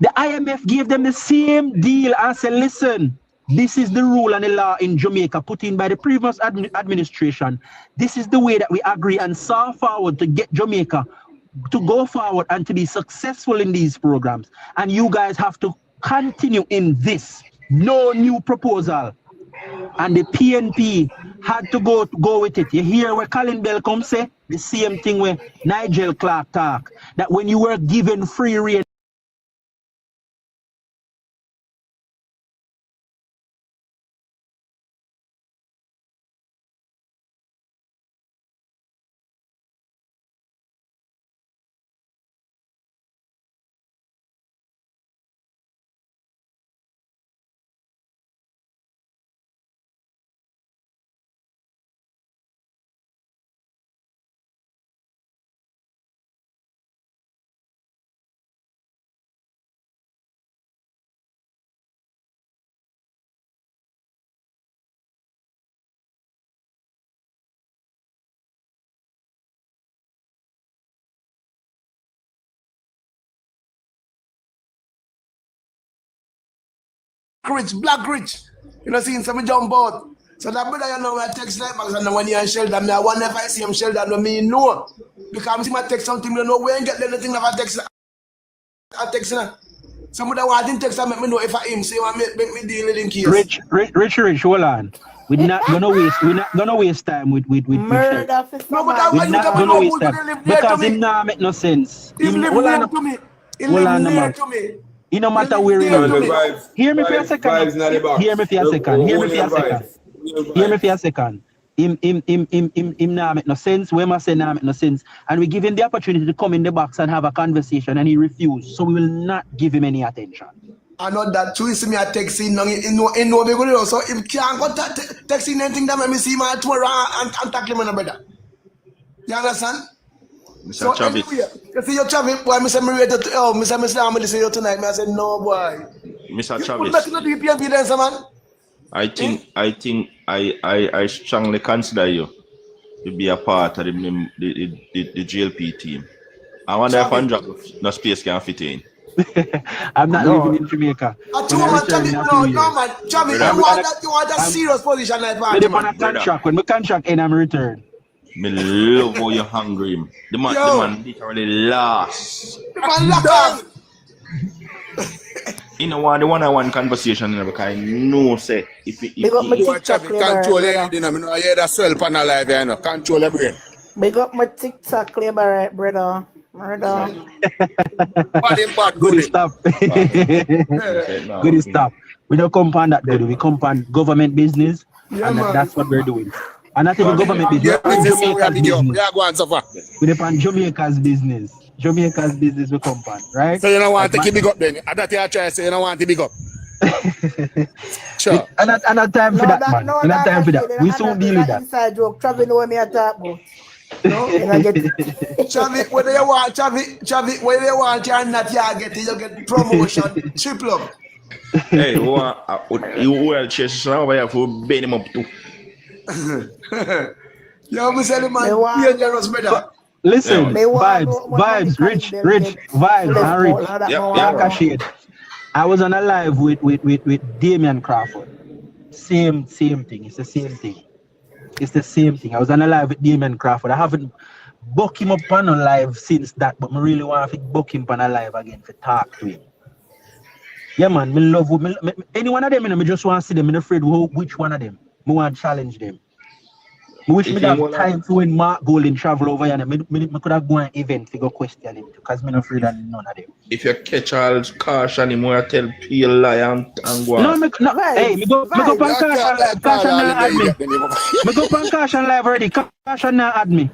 the IMF gave them the same deal and said, listen, this is the rule and the law in Jamaica put in by the previous administration. This is the way that we agree and saw forward to get Jamaica to go forward and to be successful in these programs. And you guys have to continue in this. No new proposal. And the PNP had to go with it. You hear where Colin Bell come say the same thing where Nigel Clark talk, that when you were given free rein, Black rich. You know, seeing some jump out. So that brother, you know, I text like Max and when you're in Sheldon, I wonder if I see him Sheldon, no me know. Because I see my text something, you know, where and get anything of a text. I text him. Somebody want to text and make me know if I him, say, make me deal with in case. Rich, hold on. We're not gonna waste time with murder for No, but we're not gonna waste time because it me. nah make no sense. He live near to me. He Hold on, live near man. to me. It no matter where you live. Hear me for a second. Hear me for a second. Hear me for a second. Hear me for a second. Him nah make no sense. Where I say nah make no sense. And we give him the opportunity to come in the box and have a conversation, and he refused. So we will not give him any attention. I know that too. See me a texting, in no me go there. So if can't go texting anything that make me see my tomorrow and tackle him, brother. You understand? Mr. So Travis. anyway, you see your Travis, boy, me say me ready to, oh, me say I'm gonna see you tonight. Me I said no, boy. Mr. You put Travis. nothing to do with PNP then, sir, man. I strongly consider you to be a part of the GLP team. I wonder if Andrew no space can fit in. I'm not living in Jamaica. I told man, Travis, no, man, Travis, you want a serious position like that, I'm on a contract. When my contract end, I'm returned. Me love how you hungry. The man literally lost. The man locked off. You know what, the one-on-one conversation, because I know, say, if Big up my You TikTok control everything, clever. you know, I hear that swell pan alive, you know, control everything. Big up my TikTok clever, brother. Murder. Good stuff. Good stuff. We don't compound that good. We compound government business, and that's what we're doing. And not even government business. We're on Jamaica's business. Jamaica's business we compound, right? So you don't want to keep big up then? That's what I try to say, you don't want to big up. Sure. And not time for that, man. Not time for that. We soon deal with that. Inside joke. Travis know what me I talk about. No, Chavi, whether you want Chavi, whether you want or not, you get it. You get promotion, triple up. Hey, you will chase some over here for bend him up too. You me say the man dangerous, brother. Listen, vibes, rich, vibes, and rich. I was on a live with Damian Crawford. Same thing. It's the same thing. It's the same thing. I was on a live with Damian Crawford. I haven't booked him up on a live since that, but I really want to book him on a live again to talk to him. Yeah, man, me love any one of them. I just want to see them. I'm afraid which one of them. I want to challenge them. I wish me have time to when Mark Golden travel over here. I could have gone an event to go question him because I'm not afraid of none of them. If you catch all caution him, I tell Peel lie and go on. Hey, me go on caution now add me. Me go on caution live already. Caution now add me.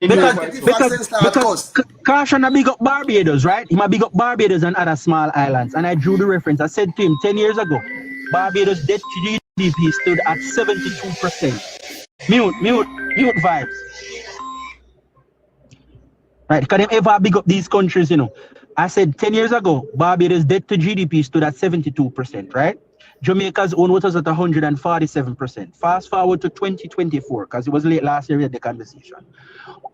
Because Caution a big up Barbados, right? He might big up Barbados and other small islands. And I drew the reference. I said to him 10 years ago, Barbados debt to GDP stood at 72%. Mute vibes. Right, because them ever big up these countries, you know. I said 10 years ago, Barbados debt to GDP stood at 72%, right? Jamaica's own was at 147%. Fast forward to 2024, because it was late last year we had the conversation.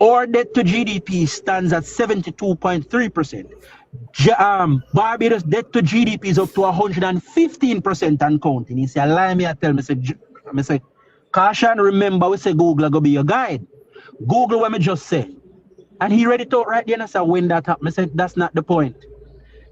Our debt to GDP stands at 72.3%. Barbados debt to GDP is up to 115% and counting. He said, lie me, I tell me, I say, Caution, remember we say Google go be your guide. Google what me just say. And he read it out right there and I said, when that happened, I said, that's not the point.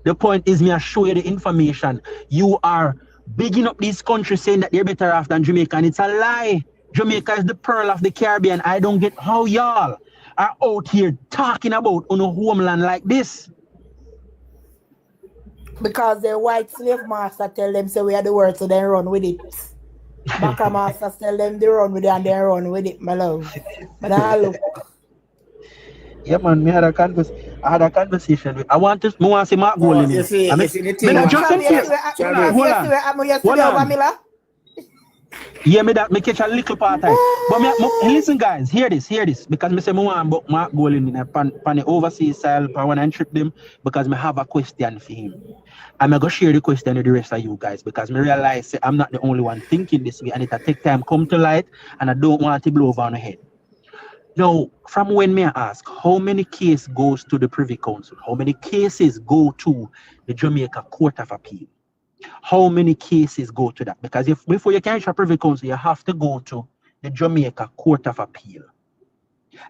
The point is me I show you the information. You are bigging up these countries saying that they're better off than Jamaica, and it's a lie. Jamaica is the pearl of the Caribbean. I don't get how y'all are out here talking about on a homeland like this. Because the white slave master tell them say we are the world, so they run with it. Baka masters tell them they run with it and they run with it, my love. But I look. Yeah, man, I had a conversation with. I want to see Mark Golding. You see, Hold on. Yeah, me catch a little part of it. But listen, guys, hear this, because me say me want Mark Golding in a pan the overseas style. I want to trick them because me have a question for him. I'm gonna share the question with the rest of you guys because me realize I'm not the only one thinking this way, and it'll take time come to light, and I don't want to blow over on the head. Now, from when may I ask, how many cases goes to the Privy Council? How many cases go to the Jamaica Court of Appeal? How many cases go to that? Because before you can reach a Privy Council, you have to go to the Jamaica Court of Appeal.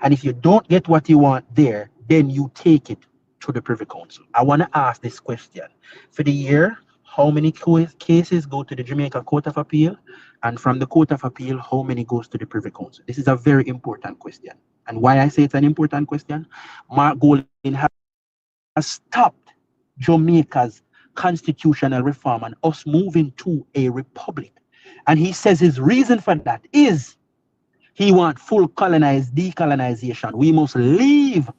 And if you don't get what you want there, then you take it to the Privy Council. I want to ask this question. For the year, how many cases go to the Jamaica Court of Appeal? And from the Court of Appeal, how many goes to the Privy Council? This is a very important question. And why I say it's an important question, Mark Golding has stopped Jamaica's constitutional reform and us moving to a republic. And he says his reason for that is he wants full decolonization. We must leave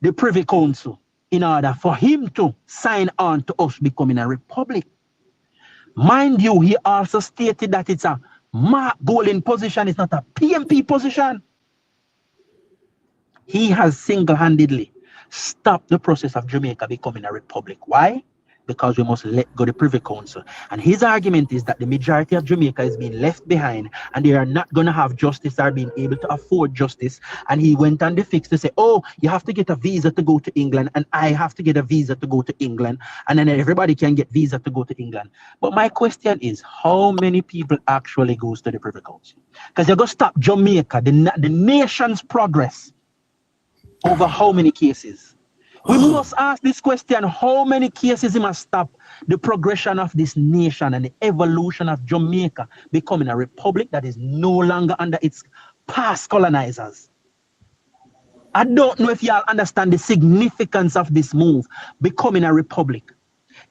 the Privy Council in order for him to sign on to us becoming a republic. Mind you, he also stated that it's a Mark Golding position, it's not a PMP position. He has single-handedly stopped the process of Jamaica becoming a republic. Why? Because we must let go the Privy Council. And his argument is that the majority of Jamaica is being left behind and they are not going to have justice or being able to afford justice. And he went on the fix to say, oh, you have to get a visa to go to England and I have to get a visa to go to England. And then everybody can get visa to go to England. But my question is, how many people actually goes to the Privy Council? Because you're going to stop Jamaica, the nation's progress, over how many cases? We must ask this question, how many cases he must stop the progression of this nation and the evolution of Jamaica becoming a republic that is no longer under its past colonizers? I don't know if y'all understand the significance of this move, becoming a republic.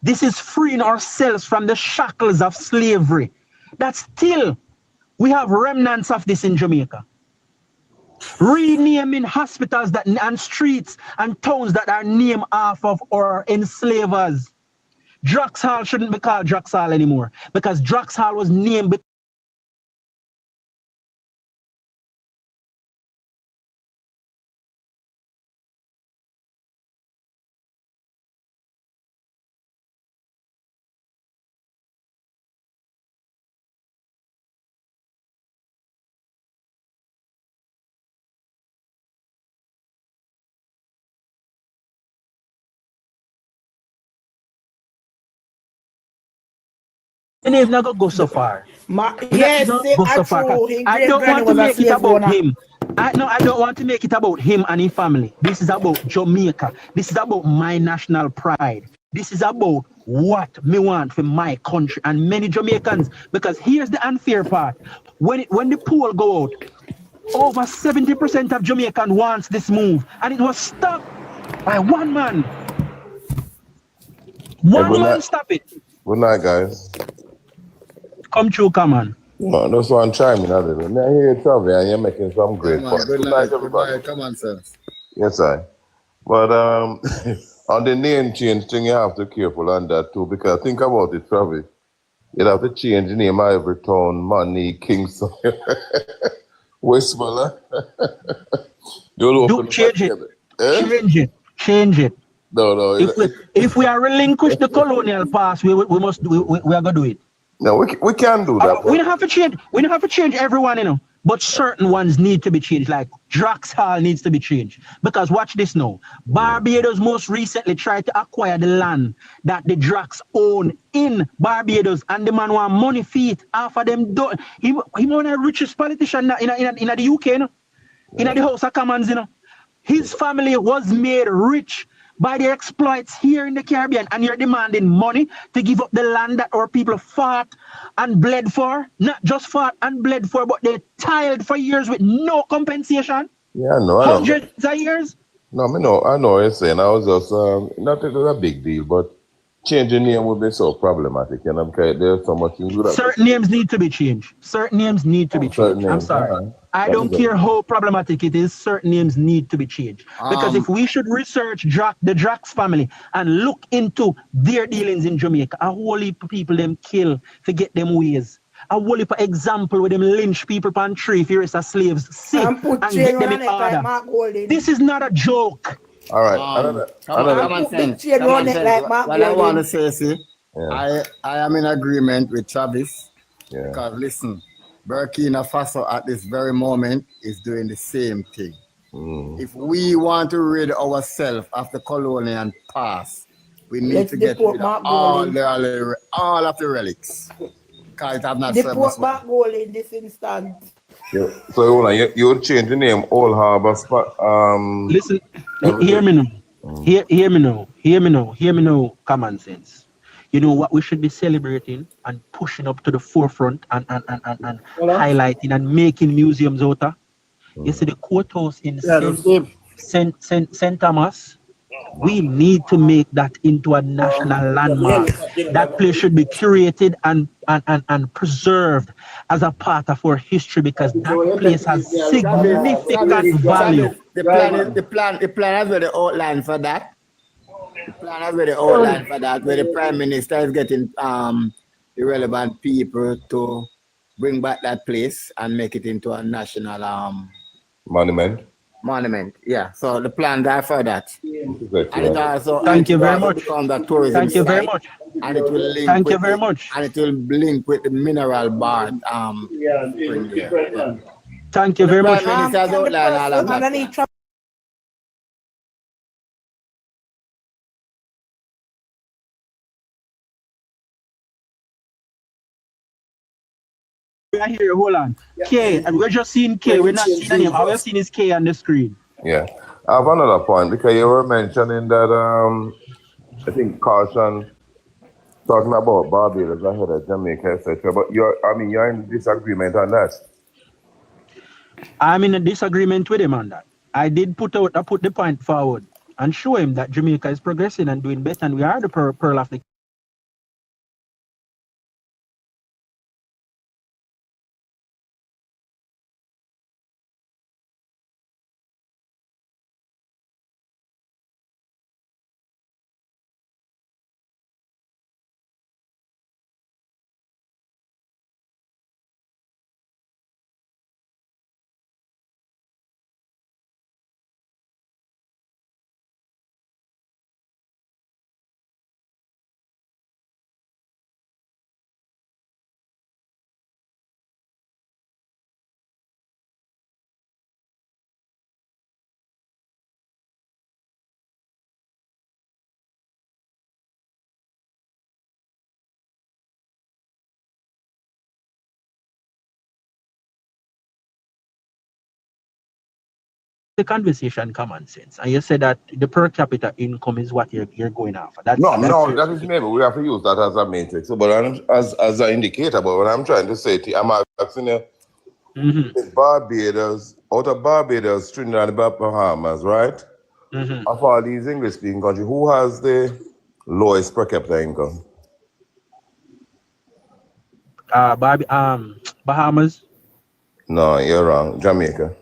This is freeing ourselves from the shackles of slavery. That still, we have remnants of this in Jamaica. Renaming hospitals and streets and towns that are named off of our enslavers. Draxhall shouldn't be called Draxhall anymore because Draxhall was named They've not go so far. Yes, I don't want to make it about him. I don't want to make it about him and his family. This is about Jamaica. This is about my national pride. This is about what me want for my country and many Jamaicans. Because here's the unfair part. When the poll go out, over 70% of Jamaican wants this move, and it was stopped by one man. One man stop it. Good night, guys. Come true, come on. No, that's why I'm chiming a little. Now, I hear you, Travis, and you're making some great Come on, points. good Good night, night, everybody. come on, sir. Yes, I. But on the name change thing, you have to be careful on that too, because think about it, Travis. You'd have to change the name of every town, Money, Kingston, Westmoreland. You'll open Change it. Eh? Change it. No. If we are relinquish the colonial past, we must we are gonna do it. No, we can do that. We don't have to change. We don't have to change everyone, you know. But certain ones need to be changed. Like Drax Hall needs to be changed. Because watch this now. Barbados most recently tried to acquire the land that the Drax own in Barbados, and the man want money feet. Half of them don't. He one of the richest politician in the UK, you know? In the House of Commons, you know. His family was made rich by the exploits here in the Caribbean, and you're demanding money to give up the land that our people fought and bled for. Not just fought and bled for, but they toiled for years with no compensation. Yeah, I know. Hundreds of years. No, I know what you're saying. I was just not that it's a big deal, but changing name would be so problematic, you know, because there's so much things with that. Certain names need to be changed. Certain names need to be changed. I'm sorry. I don't care how problematic it is. Certain names need to be changed. Because if we should research the Drax family and look into their dealings in Jamaica, a whole heap of people them kill to get them ways. A whole heap of example with them lynch people on tree if you're slaves sick and get them in order. This is not a joke. All right. Come on, what I want to say, see, I am in agreement with Travis. Yeah. Because listen, Burkina Faso at this very moment is doing the same thing. If we want to rid ourselves of the colonial past, we need to get rid of all of the relics. Because it have not served us well. Back goal in this instance. Yeah. So you would change the name Old Harbor spot. Listen, hear me now. Hear me now. Common sense. You know what we should be celebrating and pushing up to the forefront and highlighting and making museums out of. You see the courthouse in St. Thomas. We need to make that into a national landmark. That place should be curated and preserved as a part of our history, because that place has significant value. The plan has been outlined for that. The plan has been outlined for that, where the Prime Minister is getting the relevant people to bring back that place and make it into a national monument. Yeah. So the plans are for that. And it also Thank you very much. Thank you very much. And it will link. Thank you very much. And it will link with the mineral bar. Thank you very much. Prime Minister has outlined all of that. I hear you, hold on. K, and we're just seeing K. We're not seeing him. All we're seeing is K on the screen. Yeah. I have another point, because you were mentioning that I think Caution talking about Barbados ahead of Jamaica, etc. But you're in disagreement on that. I'm in a disagreement with him on that. I put the point forward and show him that Jamaica is progressing and doing better, and we are the pearl of the conversation common sense, and you said that the per capita income is what you're going after. That is maybe we have to use that as a matrix. So, but as an indicator. But what I'm trying to say to you, I'm asking you, Barbados, out of Barbados, Trinidad and Bahamas, right? Of all these English-speaking countries, who has the lowest per capita income? Bahamas? No, you're wrong. Jamaica.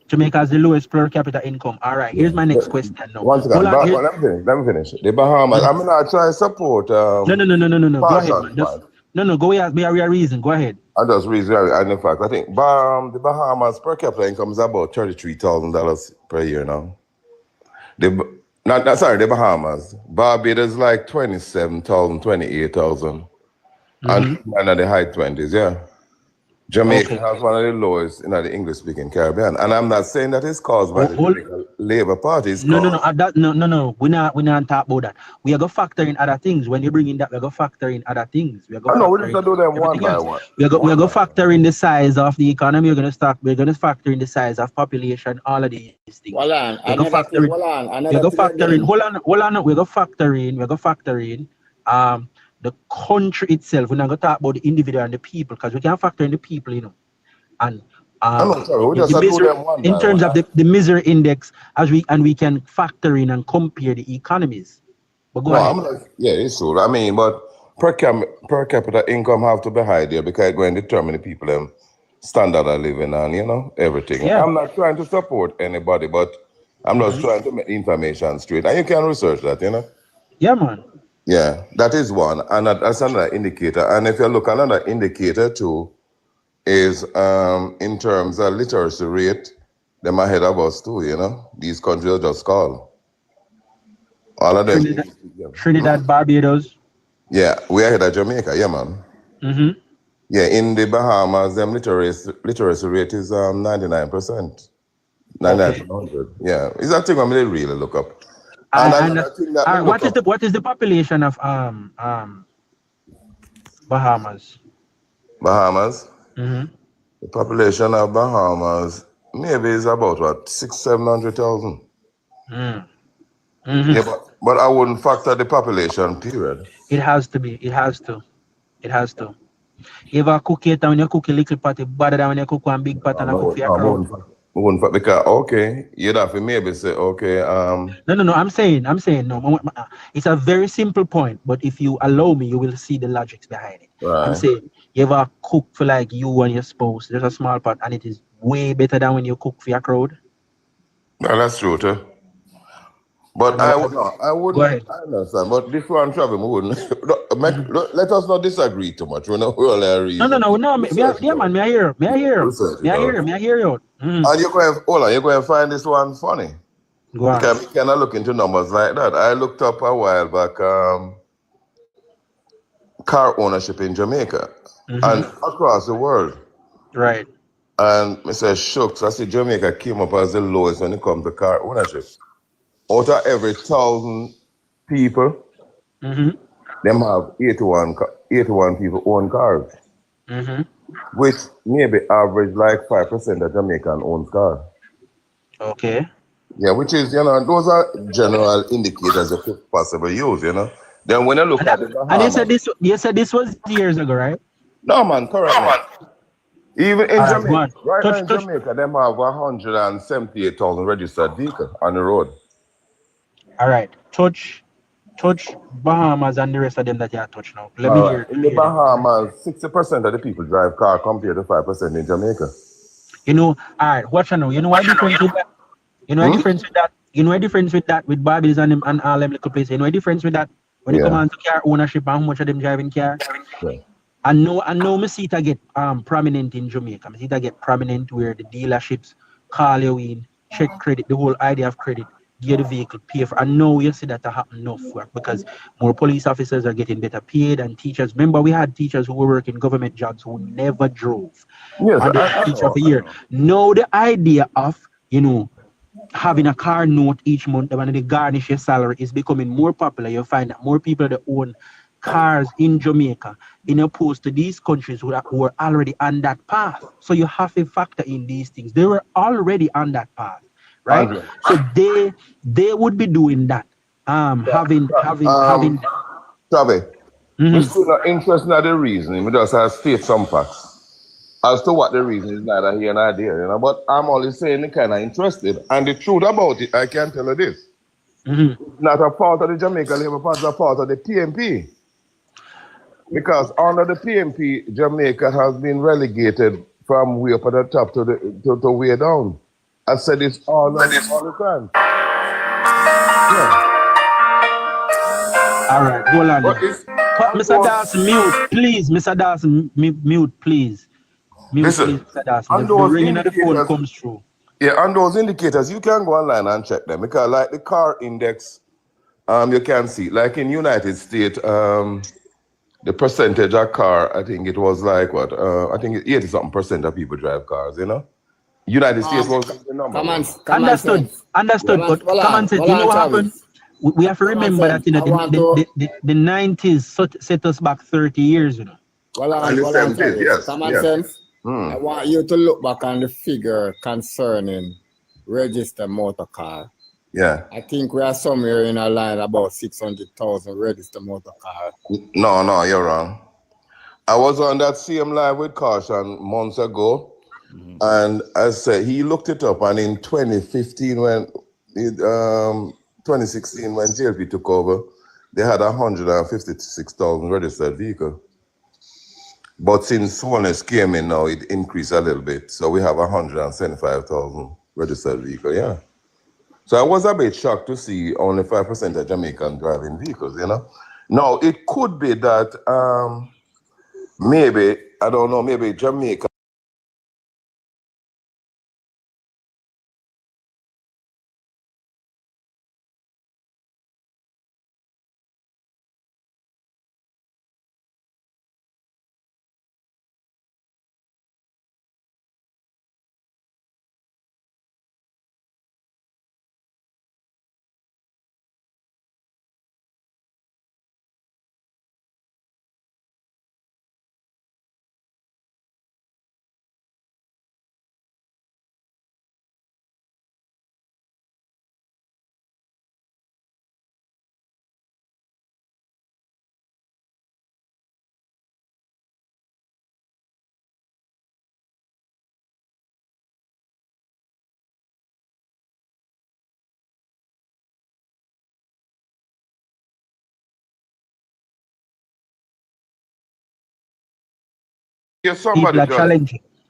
Jamaica has the lowest per capita income. All right, here's my next question now. Once again, Hold on, let me finish. The Bahamas. I'm not trying to support. No. Go ahead, Marshall, man. No. Go ahead. Be a reason. Go ahead. I just reason. And in fact, I think the Bahamas per capita income is about $33,000 per year now. The Bahamas. Barbados is like 27,000, 28,000, and in the high 20s. Yeah. Jamaica has one of the lowest in the English-speaking Caribbean, and I'm not saying that it's caused by the Jamaican Labour Party. No. We're not talk about that. We are going to factor in other things. When you bring in that, we're going to factor in other things. We're just going to do them one by one. We're going to factor in the size of the economy. We're going to factor in the size of population. All of these things. Hold on. We're going to factor in the country itself. We're not going to talk about the individual and the people, because we can't factor in the people, you know. And in terms of the misery index, we can factor in and compare the economies. But go ahead. It's true. I mean, but per capita income have to be high there, because it's going to determine the people standard of living and, you know, everything. Yeah. I'm not trying to support anybody, but I'm just trying to make information straight. And you can research that, you know. Yeah, man. Yeah, that is one, and that's another indicator. And if you look, another indicator too is in terms of literacy rate, them ahead of us too, you know. These countries just call. All of them. Trinidad, Barbados. Yeah, we're ahead of Jamaica, yeah, man. Yeah, in the Bahamas, them literacy rate is 99%. 99%. Yeah, it's that thing I'm really look up. What is the population of Bahamas? Bahamas? The population of Bahamas maybe is about what, 600,000-700,000. Yeah, but I wouldn't factor the population, period. It has to be. It has to. If I cook it, when you cook a little pot, it's better than when you cook one big pot and I cook for your crowd. Because you'd have to maybe say No. I'm saying no. It's a very simple point, but if you allow me, you will see the logics behind it. Right. I'm saying you ever cook for like you and your spouse, there's a small pot, and it is way better than when you cook for your crowd. No, that's true too. But I wouldn't. Go ahead. I understand. But this one, Travis, we wouldn't. Let us not disagree too much. We know we all agree. No. Yeah, man. May I hear you. And you're going to find this one funny. Go on. Because we cannot look into numbers like that. I looked up a while back car ownership in Jamaica and across the world. Right. And I said, shucks, I see Jamaica came up as the lowest when it comes to car ownership. Out of every 1,000 people, them have 81 people own cars. Which maybe average like 5% of Jamaican owns cars. Okay. Yeah, which is, you know, those are general indicators you could possibly use, you know. Then when I look at the Bahamas, and you said this was years ago, right? No, man, correct. Even in Jamaica, now in touch. Jamaica, them have 178,000 registered vehicles on the road. All right. Touch Bahamas and the rest of them that you are touch now. Let me hear. In the Bahamas, 60% of the people drive car compared to 5% in Jamaica. You know, all right, watch now. You know what difference with that? You know what difference with that? You know what difference with that with Barbados and all them little places? You know what difference with that? When it comes on to car ownership and how much of them driving car? Yeah. I know me see it get prominent in Jamaica. Me see it get prominent where the dealerships call you in, check credit, the whole idea of credit, get the vehicle, pay for. I know you see that happen enough work because more police officers are getting better paid and teachers. Remember, we had teachers who were working government jobs who never drove. Yes, and they teach of a year. Now the idea of, you know, having a car note each month when they garnish your salary is becoming more popular. You'll find that more people that own cars in Jamaica in opposed to these countries who are already on that path. So you have to factor in these things. They were already on that path, right? Okay. So they would be doing that. Having Travis, we're still not interested in the reasoning. We just have to state some facts. As to what the reason is, neither here nor there, you know. But I'm only saying the kind of interested. And the truth about it, I can tell you this. It's not a fault of the Jamaican Labour Party, it's a fault of the PNP. because under the PMP, Jamaica has been relegated from way up at the top to way down. I said this all the time. Yeah. All right, hold on. But it's Put Mr. Dawson mute, please. Mr. Dawson, mute, please. Mute, listen, please, Mr. Dawson. on The those ringing of the phone indicators, comes through. yeah, on those indicators, you can go online and check them because like the car index, you can see, like in United States, the percentage of car, I think it was like what? I think 80-something% of people drive cars, you know? United States was the number. Understood. But common sense, you know what happened? We have to remember that, you know, the 90s set us back 30 years, you know. And the 70s, yes. Common yes. sense. I want you to look back on the figure concerning registered motor car. Yeah. I think we are somewhere in a line about 600,000 registered motor car. No, you're wrong. I was on that same live with Caution months ago, and I said he looked it up, and in 2015 2016 when JLP took over, they had 156,000 registered vehicles. But since Swaness came in now, it increased a little bit, so we have 175,000 registered vehicles. Yeah. So I was a bit shocked to see only 5% of Jamaican driving vehicles, you know. Now, it could be that maybe, I don't know, maybe Jamaica. Somebody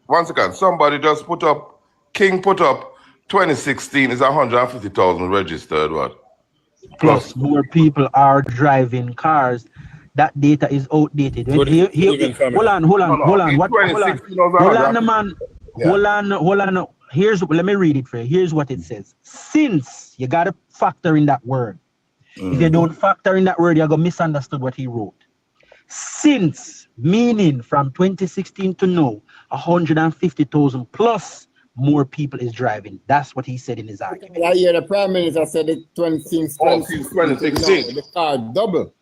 once again, somebody just put up, King put up 2016 is 150,000 registered, what? Plus more people are driving cars. That data is outdated. Hold on. Let me read it for you. Here's what it says. Since you gotta factor in that word. If you don't factor in that word, you're gonna misunderstood what he wrote. Since, meaning from 2016 to now, 150,000 plus more people is driving. That's what he said in his argument. I hear the Prime Minister said it 2016. The car double.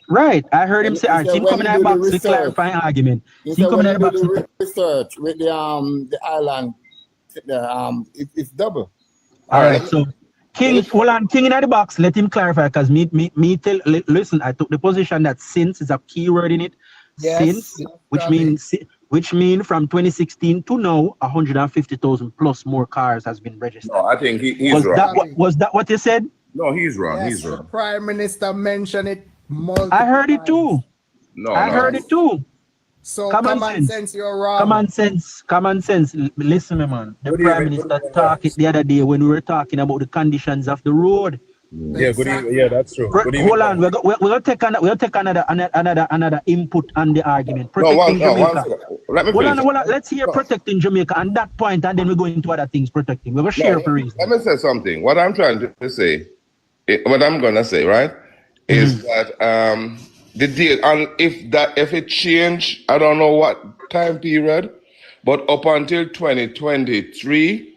Right. I heard him say, him coming out box to clarify an argument. He coming out box to research with the island, it's double. All right. So King, hold on, King in the box, let him clarify, because listen, I took the position that since is a key word in it. Yes, since, which means from 2016 to now, 150,000 plus more cars has been registered. No, I think he's wrong. Was that what you said? No, he's wrong. Yes, he's wrong. Prime Minister mentioned it multiple I heard it times. too. I heard it too. So common sense, you're wrong. Common sense. Listen, man. The Prime Minister talked it the other day when we were talking about the conditions of the road. Yeah, good evening. Yeah, that's true. Hold on, we're gonna take another input on the argument. Protecting Jamaica. Hold on. Let's hear protecting Jamaica on that point, and then we go into other things protecting. We're gonna share for reason. Let me say something. What I'm trying to say, what I'm gonna say, right, is that the deal, and if it changed, I don't know what time period, but up until 2023.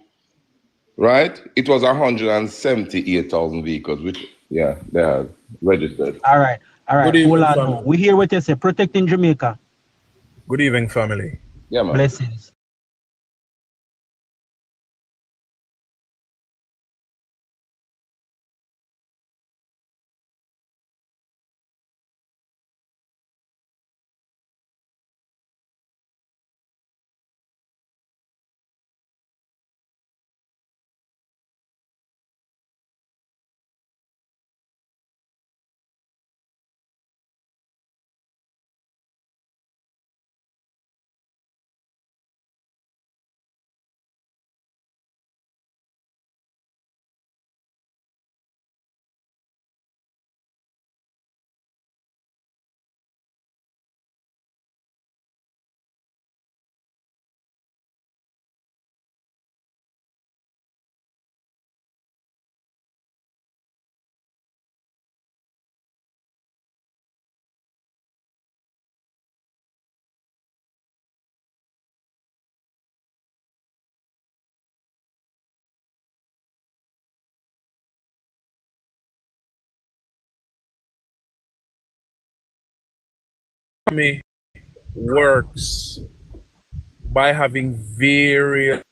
Right, it was 178,000 vehicles, which they are registered. All right. Hold on. We hear what you say. Protecting Jamaica. Good evening, family. Yeah, man. Blessings. economy works by having various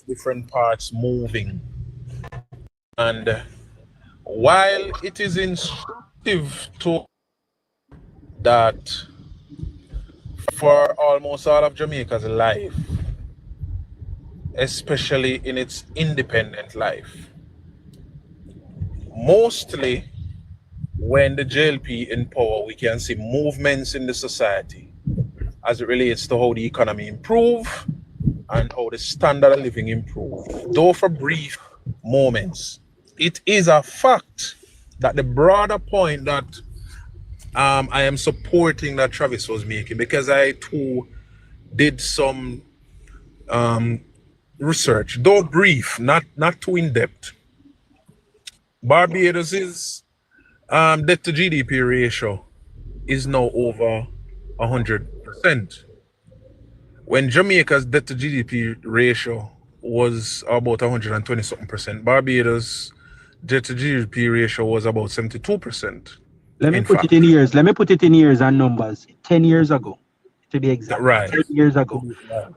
different parts moving. And while it is instructive to that for almost all of Jamaica's life, especially in its independent life, mostly when the JLP in power, we can see movements in the society as it relates to how the economy improve and how the standard of living improve. Though for brief moments, it is a fact that the broader point that I am supporting that Travis was making, because I too did some research, though brief, not too in-depth. Barbados's debt to GDP ratio is now over 100%. When Jamaica's debt to GDP ratio was about 120 something percent, Barbados' debt to GDP ratio was about 72%. Let me put it in years. Let me put it in years and numbers. 10 years ago, to be exact. Right. 10 years ago,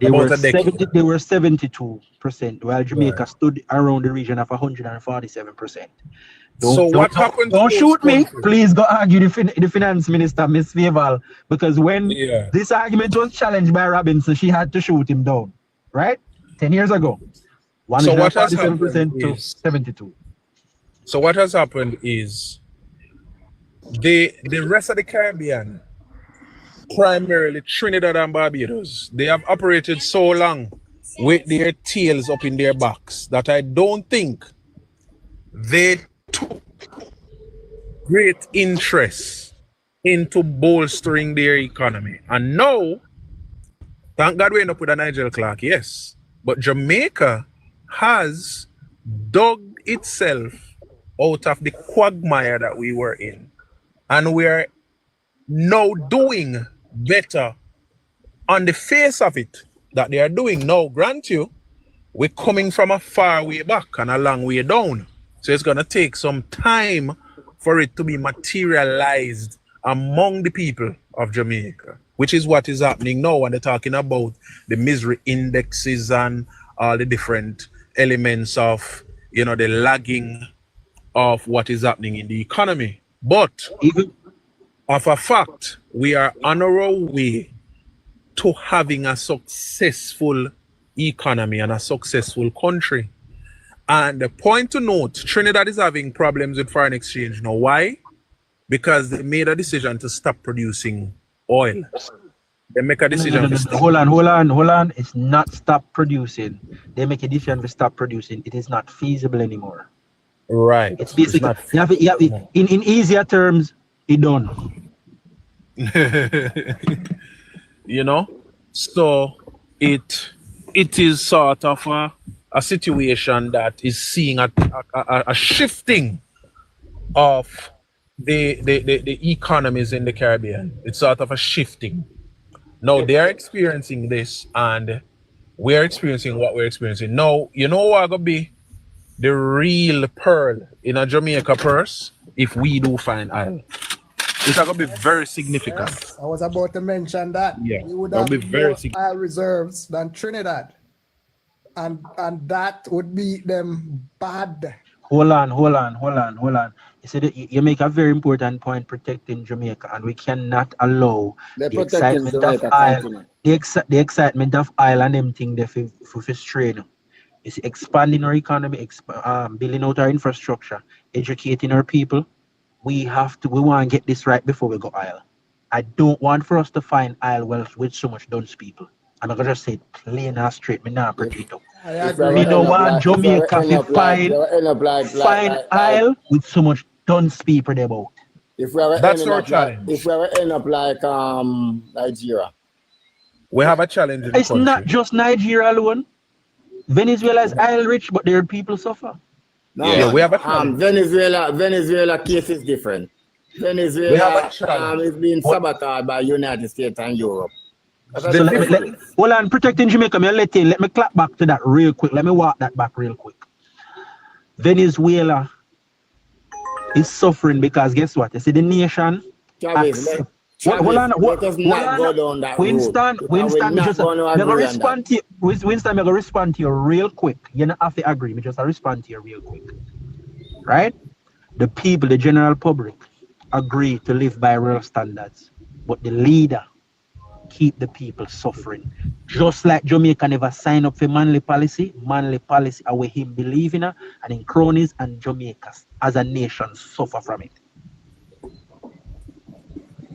they were 72%, while Jamaica stood around the region of 147%. Don't shoot me. Please go argue the finance minister, Miss Faval, because when this argument was challenged by Robinson, she had to shoot him down. Right? 10 years ago. 147% to 72. So what has happened is the rest of the Caribbean, primarily Trinidad and Barbados, they have operated so long with their tails up in their backs that I don't think they took great interest into bolstering their economy. And now, thank God we end up with a Nigel Clark, yes, but Jamaica has dug itself out of the quagmire that we were in. And we're now doing better on the face of it that they are doing. Now, grant you, we're coming from a far way back and a long way down. So it's going to take some time for it to be materialized among the people of Jamaica, which is what is happening now when they're talking about the misery indexes and all the different elements of, you know, the lagging of what is happening in the economy. But even of a fact, we are on our way to having a successful economy and a successful country. And the point to note, Trinidad is having problems with foreign exchange now. Why? Because they made a decision to stop producing oil. They make a decision to stop. Hold on. It's not stop producing. They make a decision to stop producing. It is not feasible anymore. Right. It's basically, in easier terms, it done. You know? So it is sort of a situation that is seeing a shifting of the economies in the Caribbean. It's sort of a shifting. Now they are experiencing this and we're experiencing what we're experiencing. Now, you know what gonna be the real pearl in a Jamaica purse if we do find oil? It's gonna be very significant. Yes, I was about to mention that. Yeah, we would that'll have be very more oil reserves than Trinidad. And that would be them bad. Hold on. You said you make a very important point, protecting Jamaica, and we cannot allow the excitement of oil, the excitement of oil and them thing there for strain. It's expanding our economy, building out our infrastructure, educating our people. We want to get this right before we go oil. I don't want for us to find oil wells with so much dunce people. I'm gonna just say it plain and straight. Me not pretend. We don't want Jamaica to find oil with so much dunce people about. That's our challenge. If we ever end up like Nigeria, we have a challenge. It's not just Nigeria alone. Venezuela is oil rich, but their people suffer. No, we have a challenge. Venezuela case is different. Venezuela is being sabotaged by United States and Europe. So hold on, protecting Jamaica. Let me clap back to that real quick. Let me walk that back real quick. Venezuela is suffering because guess what? You see, the nation. Travis, Hold on. let us not go down that Winston, road. Winston, I'm just going to agree on that. Winston, I'm gonna respond to you real quick. You don't have to agree, me just respond to you real quick. Right? The people, the general public, agree to live by real standards, but the leader keep the people suffering. Just like Jamaica never signed up for manly policy are where him believe in, and in cronies and Jamaica as a nation suffer from it.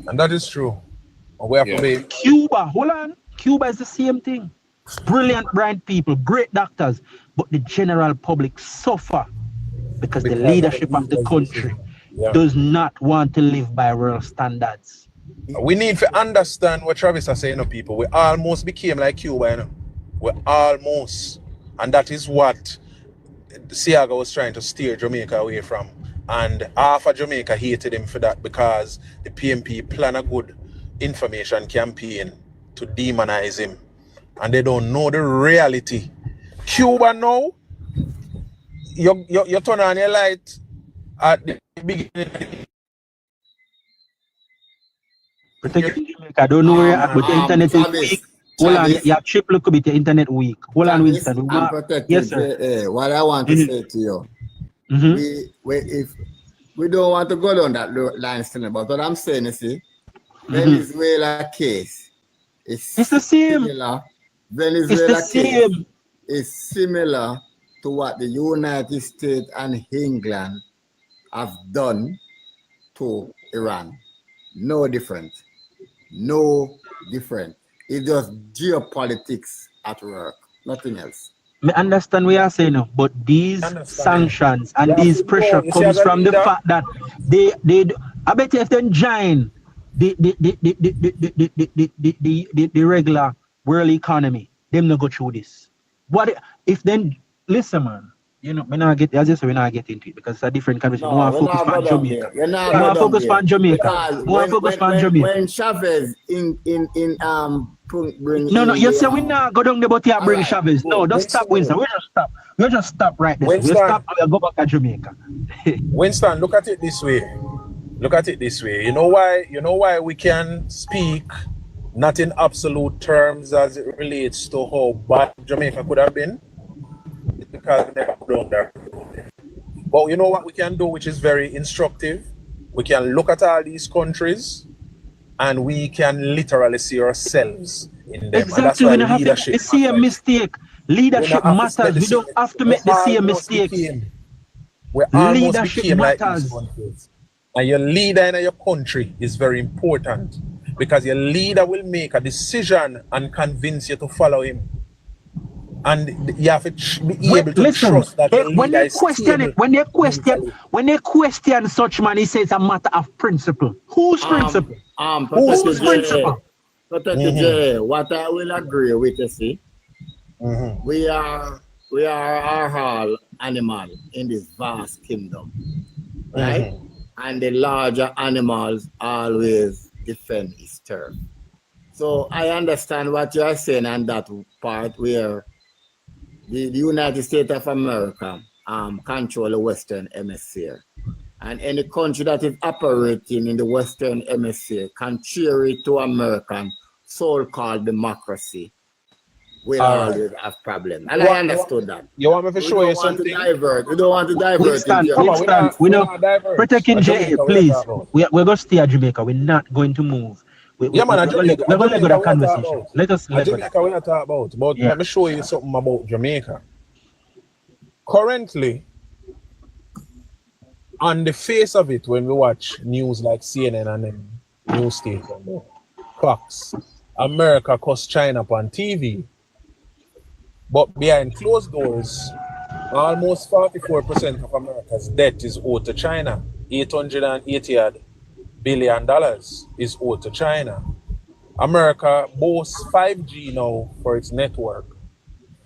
And that is true. And we have to be. Cuba, hold on. Cuba is the same thing. Brilliant, bright people, great doctors, but the general public suffer because the leadership of the country does not want to live by real standards. We need to understand what Travis is saying to people. We almost became like Cuba, you know. We almost. And that is what Seaga was trying to steer Jamaica away from. And half of Jamaica hated him for that because the PMP planned a good information campaign to demonize him. And they don't know the reality. Cuba now, you turn on your light at the beginning. I don't know where you're at, but the internet is weak. Hold on, you have triple look a bit, the internet weak. Hold on, Winston. Yes, sir. What I want to say to you, if we don't want to go down that line still, but what I'm saying is, Venezuela case is it's the same. Similar. Venezuela case is similar to what the United States and England have done to Iran. No different. No different. It's just geopolitics at work, nothing else. I understand what you're saying, but these sanctions and these pressure comes from the fact that they I bet if they join the regular world economy, them not go through this. What if then listen, man? You know, we not get into it because it's a different conversation. No, we focus on Jamaica. When Chavez bring no, you say we not go down there, but you bring Chavez. No, don't stop, Winston. We just stop right there. We stop and we go back to Jamaica. Winston, look at it this way. You know why we can speak not in absolute terms as it relates to how bad Jamaica could have been? It's because they never done that. But you know what we can do, which is very instructive? We can look at all these countries and we can literally see ourselves in them. Exactly. And that's why we don't have to see a mistake. Leadership matters. We don't have to make the same mistake. Leadership matters. Like these countries. And your leader in your country is very important because your leader will make a decision and convince you to follow him. And you have to be able to trust that your when leader they is question it, when they question such man, he says it's a matter of principle. Whose principle? Whose principle? What I will agree with you, see, we are all animal in this vast kingdom, right? And the larger animals always defend its turf. So I understand what you are saying on that part where the United States of America control the Western Hemisphere. And any country that is operating in the Western Hemisphere contrary to American so-called democracy will always have problems. And I understood that. You want me to show you something? We don't want to divert. We don't protecting JA, please. We're going to stay at Jamaica. We're not going to move. We're going to let go the conversation. Let us let Jamaica we're not talking about. But let me show you something about Jamaica. Currently, on the face of it, when we watch news like CNN and then news station, Fox, America cuss China on TV. But behind closed doors, almost 44% of America's debt is owed to China. $880 billion is owed to China. America boasts 5G now for its network.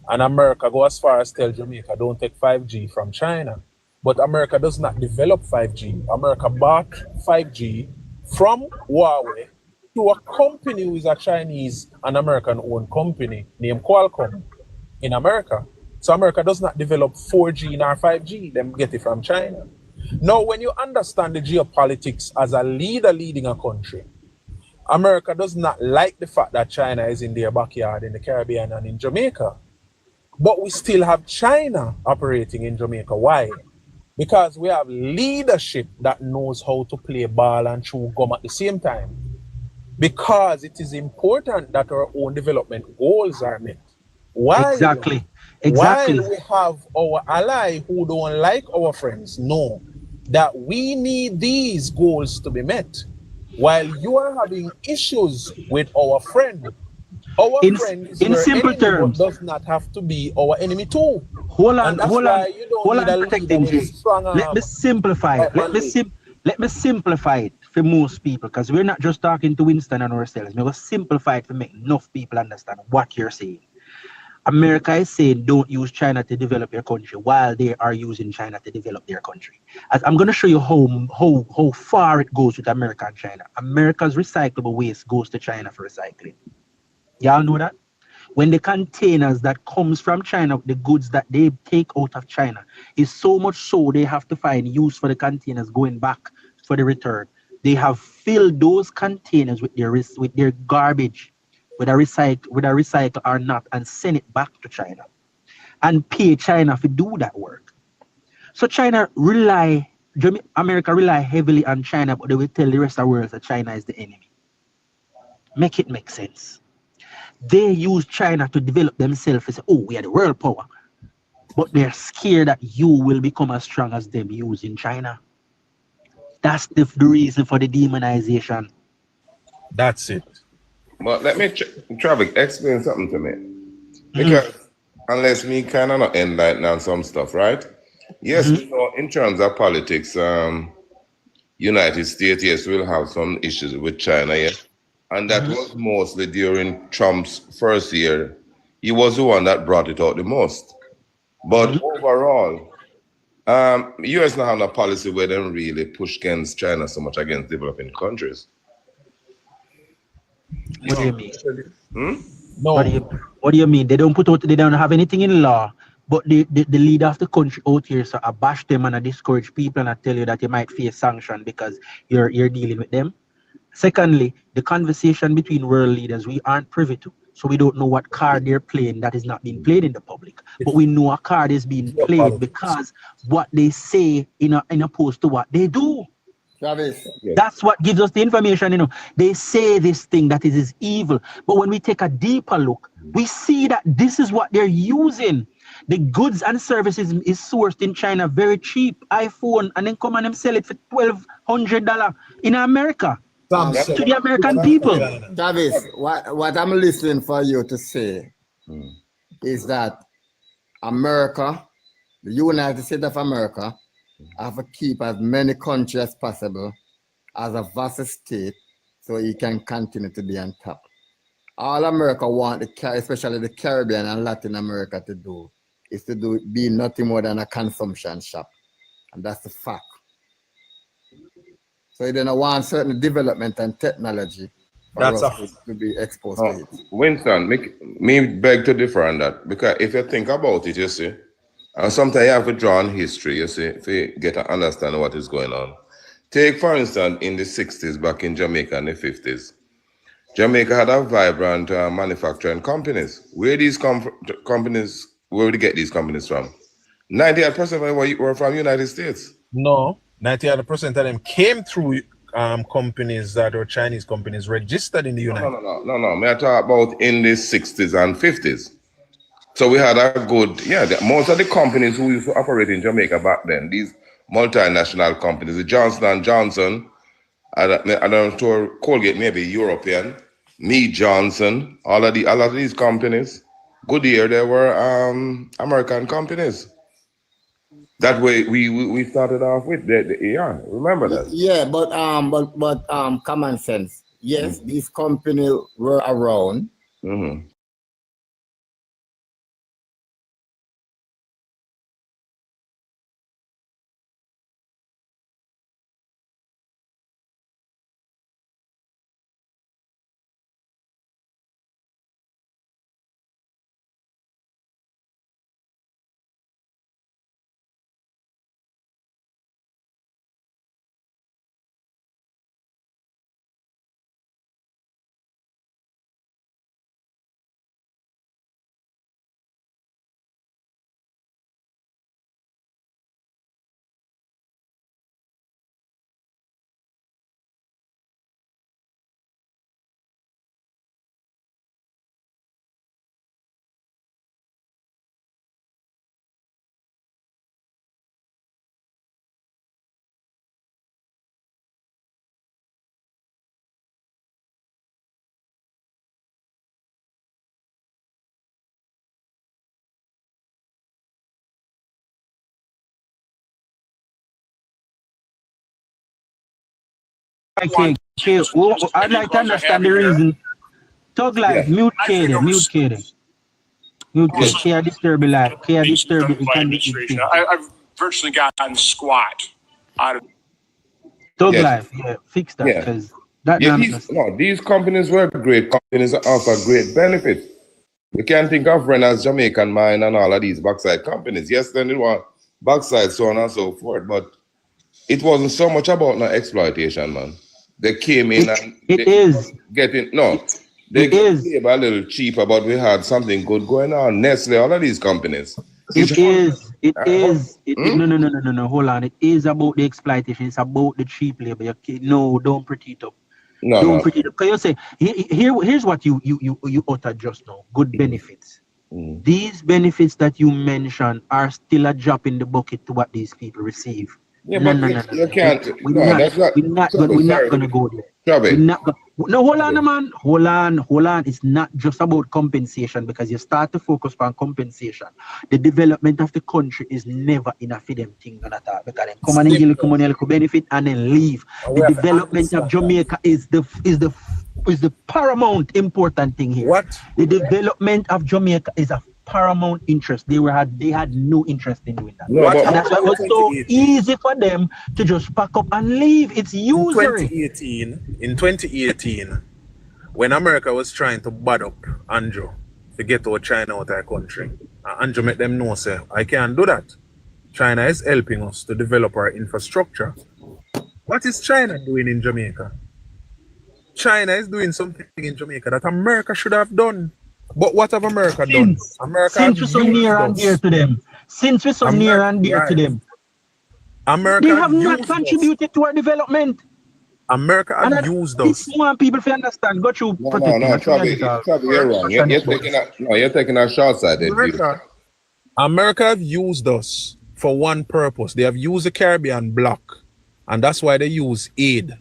And America go as far as tell Jamaica, don't take 5G from China. But America does not develop 5G. America bought 5G from Huawei to a company who is a Chinese and American-owned company named Qualcomm in America. So America does not develop 4G nor 5G. Them get it from China. Now, when you understand the geopolitics as a leader leading a country, America does not like the fact that China is in their backyard in the Caribbean and in Jamaica. But we still have China operating in Jamaica. Why? Because we have leadership that knows how to play ball and chew gum at the same time. Because it is important that our own development goals are met. Exactly. While we have our ally who don't like our friends know that we need these goals to be met. While you are having issues with our friend, our friend is your simple enemy, terms, but does not have to be our enemy too. Hold on, And that's hold why on, you don't hold need on, a leader protecting with Jay. strong Let me simplify it. Let me simplify it for most people, because we're not just talking to Winston and ourselves. We're going to simplify it to make enough people understand what you're saying. America is saying don't use China to develop your country while they are using China to develop their country. As I'm going to show you how far it goes with America and China. America's recyclable waste goes to China for recycling. Y'all know that? When the containers that comes from China, the goods that they take out of China, is so much so they have to find use for the containers going back for the return. They have filled those containers with their garbage, whether recycle or not, and send it back to China and pay China to do that work. So America rely heavily on China, but they will tell the rest of the world that China is the enemy. Make it make sense. They use China to develop themselves and say, oh, we are the world power. But they're scared that you will become as strong as them using China. That's the reason for the demonization. That's it. But let me, Travis, explain something to me. Because unless me kind of not enlighten on some stuff, right? Yes, we know in terms of politics, United States, yes, will have some issues with China, yes. And that was mostly during Trump's first year. He was the one that brought it out the most. But overall, US now have a policy where they don't really push against China so much against developing countries. What do you mean? No. What do you mean? They don't have anything in law, but the leader of the country out here, so I bash them and I discourage people and I tell you that you might face sanction because you're dealing with them. Secondly, the conversation between world leaders we aren't privy to. So we don't know what card they're playing that is not being played in the public. But we know a card is being played because what they say in opposed to what they do. Travis. That's what gives us the information, They say this thing that is evil. But when we take a deeper look, we see that this is what they're using. The goods and services is sourced in China very cheap. iPhone, and then come and them sell it for $1,200 in America. To the American people. Travis, what I'm listening for you to say is that America, the United States of America, have to keep as many countries as possible as a vast state so it can continue to be on top. All America want, especially the Caribbean and Latin America, to do is to be nothing more than a consumption shop. And that's the fact. So they don't want certain development and technology for us to be exposed to it. Winston, me beg to differ on that, because if you think about it, you see, and sometimes you have to draw on history, you see, if you get to understand what is going on. Take, for instance, in the 60s, back in Jamaica in the 50s, Jamaica had a vibrant manufacturing companies. Where these companies, where would you get these companies from? 98% of them were from United States. No, 98% of them came through companies that are Chinese companies registered in the United States. No. May I talk about in the 60s and 50s? So we had a good, most of the companies who used to operate in Jamaica back then, these multinational companies, the Johnson & Johnson, I don't know, Colgate, maybe European, Mead Johnson, all of these companies, Goodyear, they were American companies. That way we started off with remember that? Yeah, but common sense. Yes, these companies were around. I'd like to understand the reason. Tug Life, mute Kaden, mute Kaden. Mute Kaden. Can't disturb the life. Can't disturb it. I've virtually gotten squat out of Tug Life, yeah, fix that, because that these companies were great companies that offer great benefits. You can't think of Renner's Jamaican Mine and all of these backside companies. Yes, then it was backside, so on and so forth, but it wasn't so much about no exploitation, man. They came in they gave a little cheaper, but we had something good going on. Nestle, all of these companies. No, hold on. It is about the exploitation. It's about the cheap labor. No, don't pretty it up. Don't pretty it up. Because you say, here's what you uttered just now. Good benefits. These benefits that you mentioned are still a drop in the bucket to what these people receive. Yeah, but you can't. We're not going to go there. No, hold on, man. Hold on. It's not just about compensation, because you start to focus on compensation. The development of the country is never enough for them things at all, because they come and get a little benefit and then leave. The development of Jamaica is the paramount important thing here. What? The development of Jamaica is a paramount interest. They had no interest in doing that. And that's why it was so easy for them to just pack up and leave. It's usury. In 2018, when America was trying to bad up Andrew to get out China out of our country, Andrew made them know, say, I can't do that. China is helping us to develop our infrastructure. What is China doing in Jamaica? China is doing something in Jamaica that America should have done. But what have America done? Since we're so near and dear to them. America, they have not contributed to our development. America have used us. It's more people to understand. Go through protecting. You're wrong. You're taking a short side. America have used us for one purpose. They have used the Caribbean bloc, and that's why they use aid,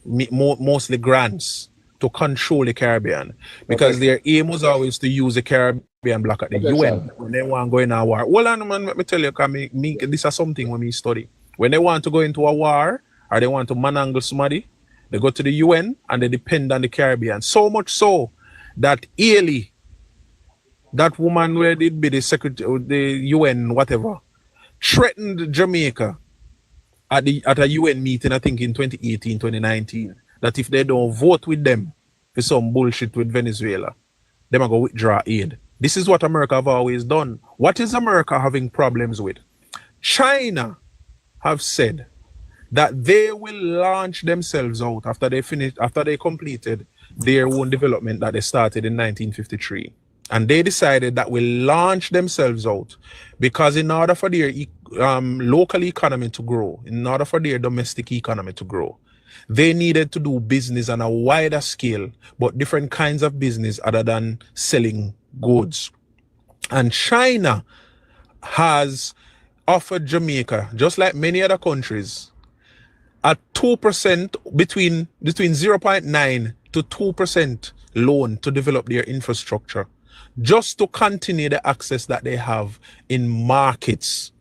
mostly grants, to control the Caribbean, because their aim was always to use the Caribbean bloc at the UN when they want to go in a war. Well, man, let me tell you, this is something when we study. When they want to go into a war or they want to manangle somebody, they go to the UN and they depend on the Caribbean. So much so that Ailey, that woman where did be the secretary, the UN, whatever, threatened Jamaica at a UN meeting, I think in 2018, 2019. That if they don't vote with them for some bullshit with Venezuela, they might go withdraw aid. This is what America have always done. What is America having problems with? China have said that they will launch themselves out after they completed their own development that they started in 1953. And they decided that will launch themselves out because in order for their local economy to grow, in order for their domestic economy to grow, they needed to do business on a wider scale, but different kinds of business other than selling goods. And China has offered Jamaica, just like many other countries, a 2% between 0.9 to 2% loan to develop their infrastructure, just to continue the access that they have in markets.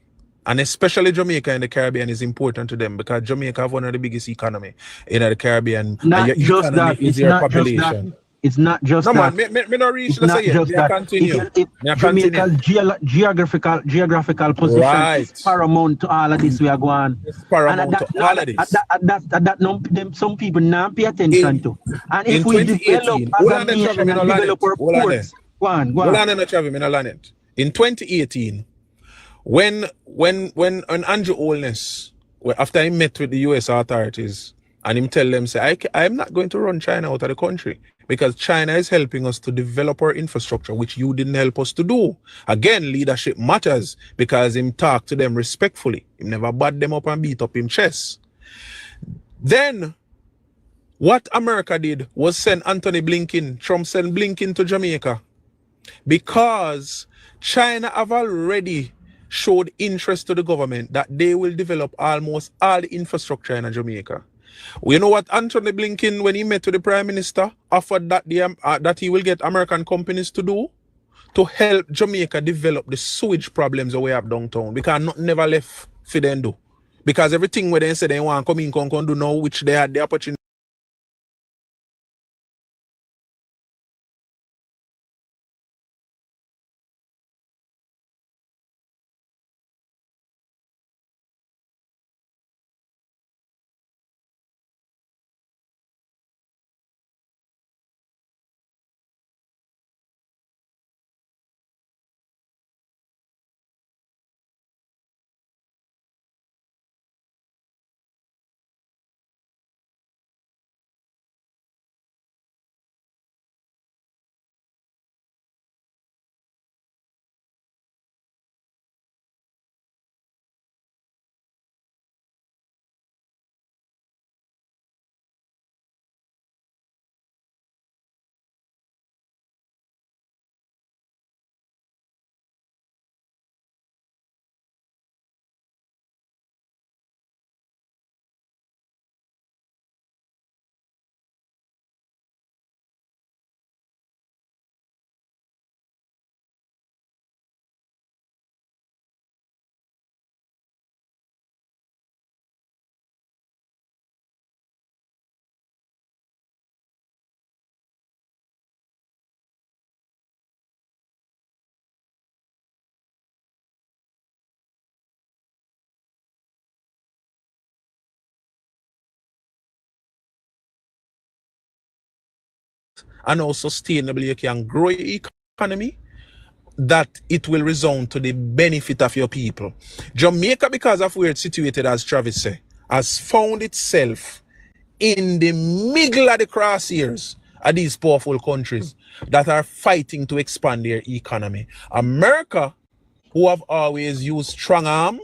And especially Jamaica and the Caribbean is important to them because Jamaica have one of the biggest economy in the Caribbean. Not just that. It's not population. Just that. It's not just no, that. Man, me not reach it's not just that. Continue. Jamaica's geographical position is paramount to all of this we are going. It's paramount to all of this. Some people not pay attention to. And if we develop as a nation and develop our ports, go on. In 2018, when Andrew Holness, after he met with the US authorities and him tell them, say, I'm not going to run China out of the country because China is helping us to develop our infrastructure, which you didn't help us to do. Again, leadership matters because him talk to them respectfully. He never bad them up and beat up him chest. Then what America did was send Anthony Blinken, Trump sent Blinken to Jamaica because China have already showed interest to the government that they will develop almost all the infrastructure in Jamaica. You know what Anthony Blinken, when he met with the Prime Minister, offered that that he will get American companies to do to help Jamaica develop the sewage problems that we have downtown because never left for them do. Because everything where they say they want to come in, come do now, which they had the opportunity and how sustainably you can grow your economy, that it will resound to the benefit of your people. Jamaica, because of where it's situated, as Travis said, has found itself in the middle of the crosshairs of these powerful countries that are fighting to expand their economy. America, who have always used strong arm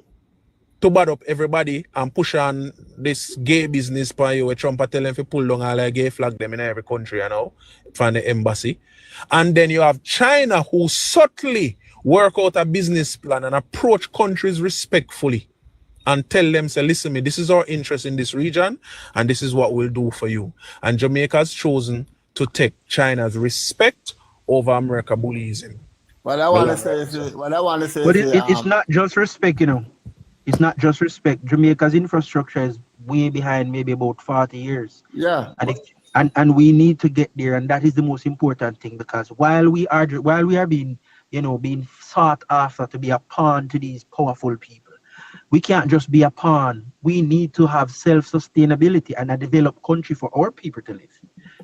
to bad up everybody and push on this gay business by you, where Trump are telling them to pull down all the gay flag them in every country, you know, from the embassy. And then you have China, who subtly work out a business plan and approach countries respectfully and tell them, say, listen, me, this is our interest in this region, and this is what we'll do for you. And Jamaica has chosen to take China's respect over America bullyism. What I want to say is, But it's not just respect, you know. It's not just respect. Jamaica's infrastructure is way behind, maybe about 40 years. Yeah. And we need to get there, and that is the most important thing, because while we are being, you know, being sought after to be a pawn to these powerful people, we can't just be a pawn. We need to have self-sustainability and a developed country for our people to live,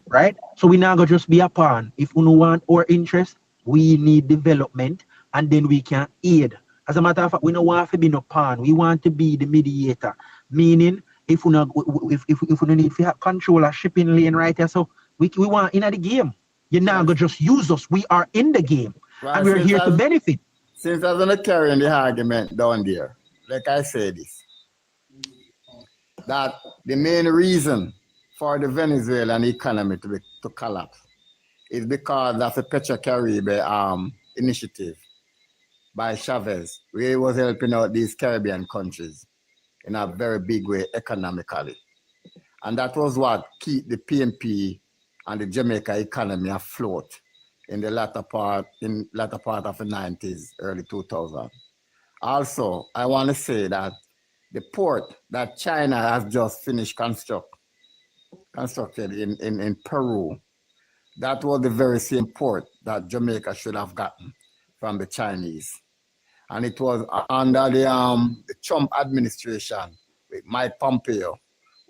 right? So we not gonna just be a pawn. If we don't want our interest, we need development, and then we can aid. As a matter of fact, we don't want to be no pawn. We want to be the mediator, meaning if we don't need to have control a shipping lane right here, so we want in the game. You're not gonna just use us. We are in the game, Right, and we're here to benefit. Since I was going to carry on the argument down there, like I said this, that the main reason for the Venezuelan economy to collapse is because of the Petrocaribe initiative by Chavez, where he was helping out these Caribbean countries in a very big way economically. And that was what keep the PNP and the Jamaica economy afloat in the latter part of the 90s, early 2000s. Also, I want to say that the port that China has just finished constructed in Peru, that was the very same port that Jamaica should have gotten from the Chinese. And it was under the Trump administration with Mike Pompeo,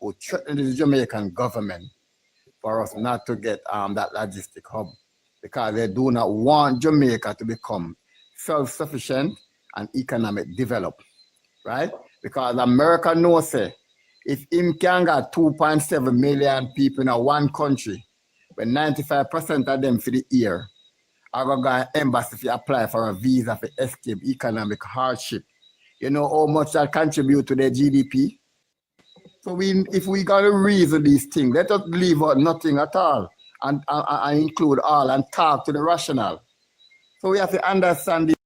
who threatened the Jamaican government for us not to get that logistic hub, because they do not want Jamaica to become self-sufficient and economic developed, right? Because America knows, if him can get 2.7 million people in one country, when 95% of them for the year, I go to embassy to apply for a visa for escape economic hardship. You know how much that contribute to their GDP? So if we got to reason these things, let us leave out nothing at all and include all and talk to the rational. So we have to understand this.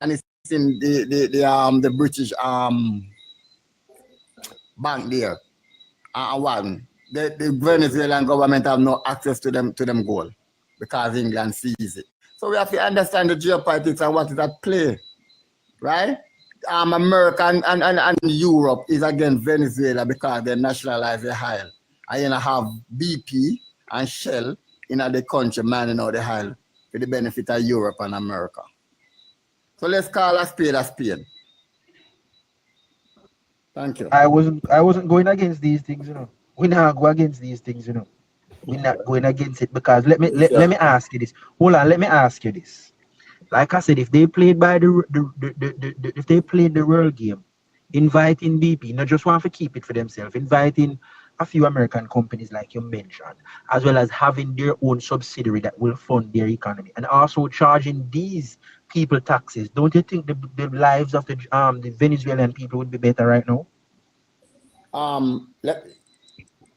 And it's in the British bank there. One, the Venezuelan government have no access to them gold because England sees it. So we have to understand the geopolitics and what is at play, right? America and Europe is against Venezuela because they nationalize the oil. And you have BP and Shell in the country mining out the oil for the benefit of Europe and America. So let's call a spade a spade. Thank you. I wasn't going against these things, you know. We not go against these things, you know. We're not going against it, because let me ask you this. Hold on, let me ask you this. Like I said, if they played by if they played the world game, inviting BP, not just want to keep it for themselves, inviting a few American companies like you mentioned, as well as having their own subsidiary that will fund their economy, and also charging these people taxes, don't you think the lives of the Venezuelan people would be better right now?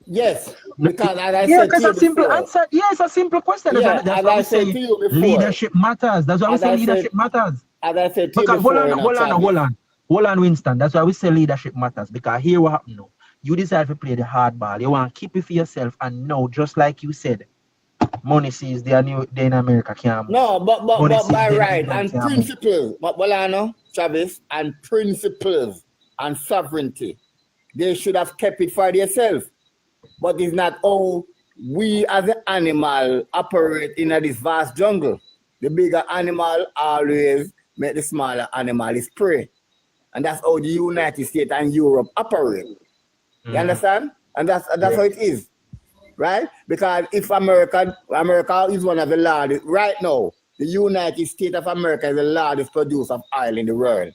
Yes, because as I Yeah, said because to you a simple before, answer. Yeah, it's a simple question. yeah, That's as why I we said say to you before, leadership matters. That's why we as say I said, leadership matters. as I said to you Because hold before, on, you know, hold on, Travis. hold on, Winston. That's why we say leadership matters. Because here what happened now. You decide to play the hard ball. You want to keep it for yourself, and no, just like you said, money sees they are new they in America can't move. No, but Money sees by they in right England and can't move. principles, but Bolano, Travis, and principles and sovereignty, they should have kept it for themselves. But it's not how we as an animal operate in this vast jungle. The bigger animal always make the smaller animal is prey. And that's how the United States and Europe operate. You understand? And that's how it is. Right? Because if America is one of the largest, right now, the United States of America is the largest producer of oil in the world.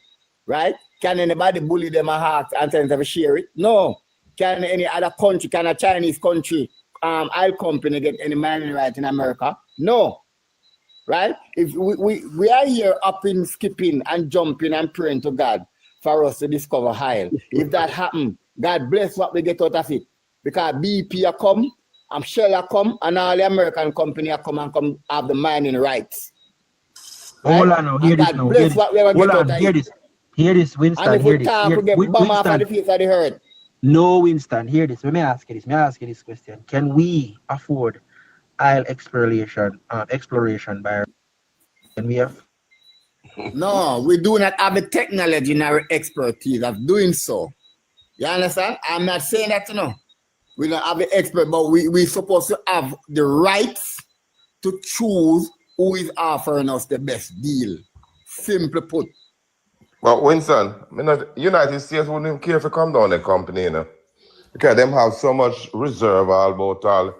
Right? Can anybody bully them a heart and tell them to share it? No. Can any other country, can a Chinese country, oil company get any mining right in America? No. Right? If we are here upping, skipping, and jumping and praying to God for us to discover oil. If that happens, God bless what we get out of it. Because BP are come, Shell are come, and all the American company are come and come have the mining rights. Right? Hold on now, hear this now. Hear this. Hold on, hear this. Hear this, Winston. And if Hear we this. talk, we get bomb off of the face of the earth. No, Winston, hear this. Let me ask you this question. Can we afford oil exploration by can we have? No, we do not have the technology and our expertise of doing so. You understand? I'm not saying that, you know. We don't have the expert, but we're supposed to have the rights to choose who is offering us the best deal. Simply put. But Winston, United States wouldn't even care if it come down the company, you know. Because them have so much reserve all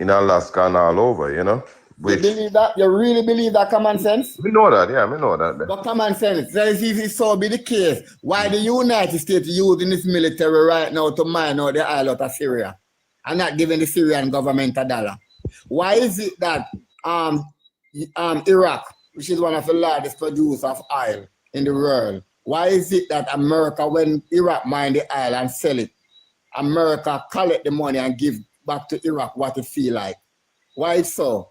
in Alaska and all over, you know. You believe that? You really believe that common sense? We know that, yeah, we know that. But common sense, if so be the case, why the United States using its military right now to mine out the oil out of Syria and not giving the Syrian government a dollar? Why is it that Iraq, which is one of the largest producers of oil in the world, why is it that America, when Iraq mine the oil and sell it, America collect the money and give back to Iraq what it feel like? Why is so?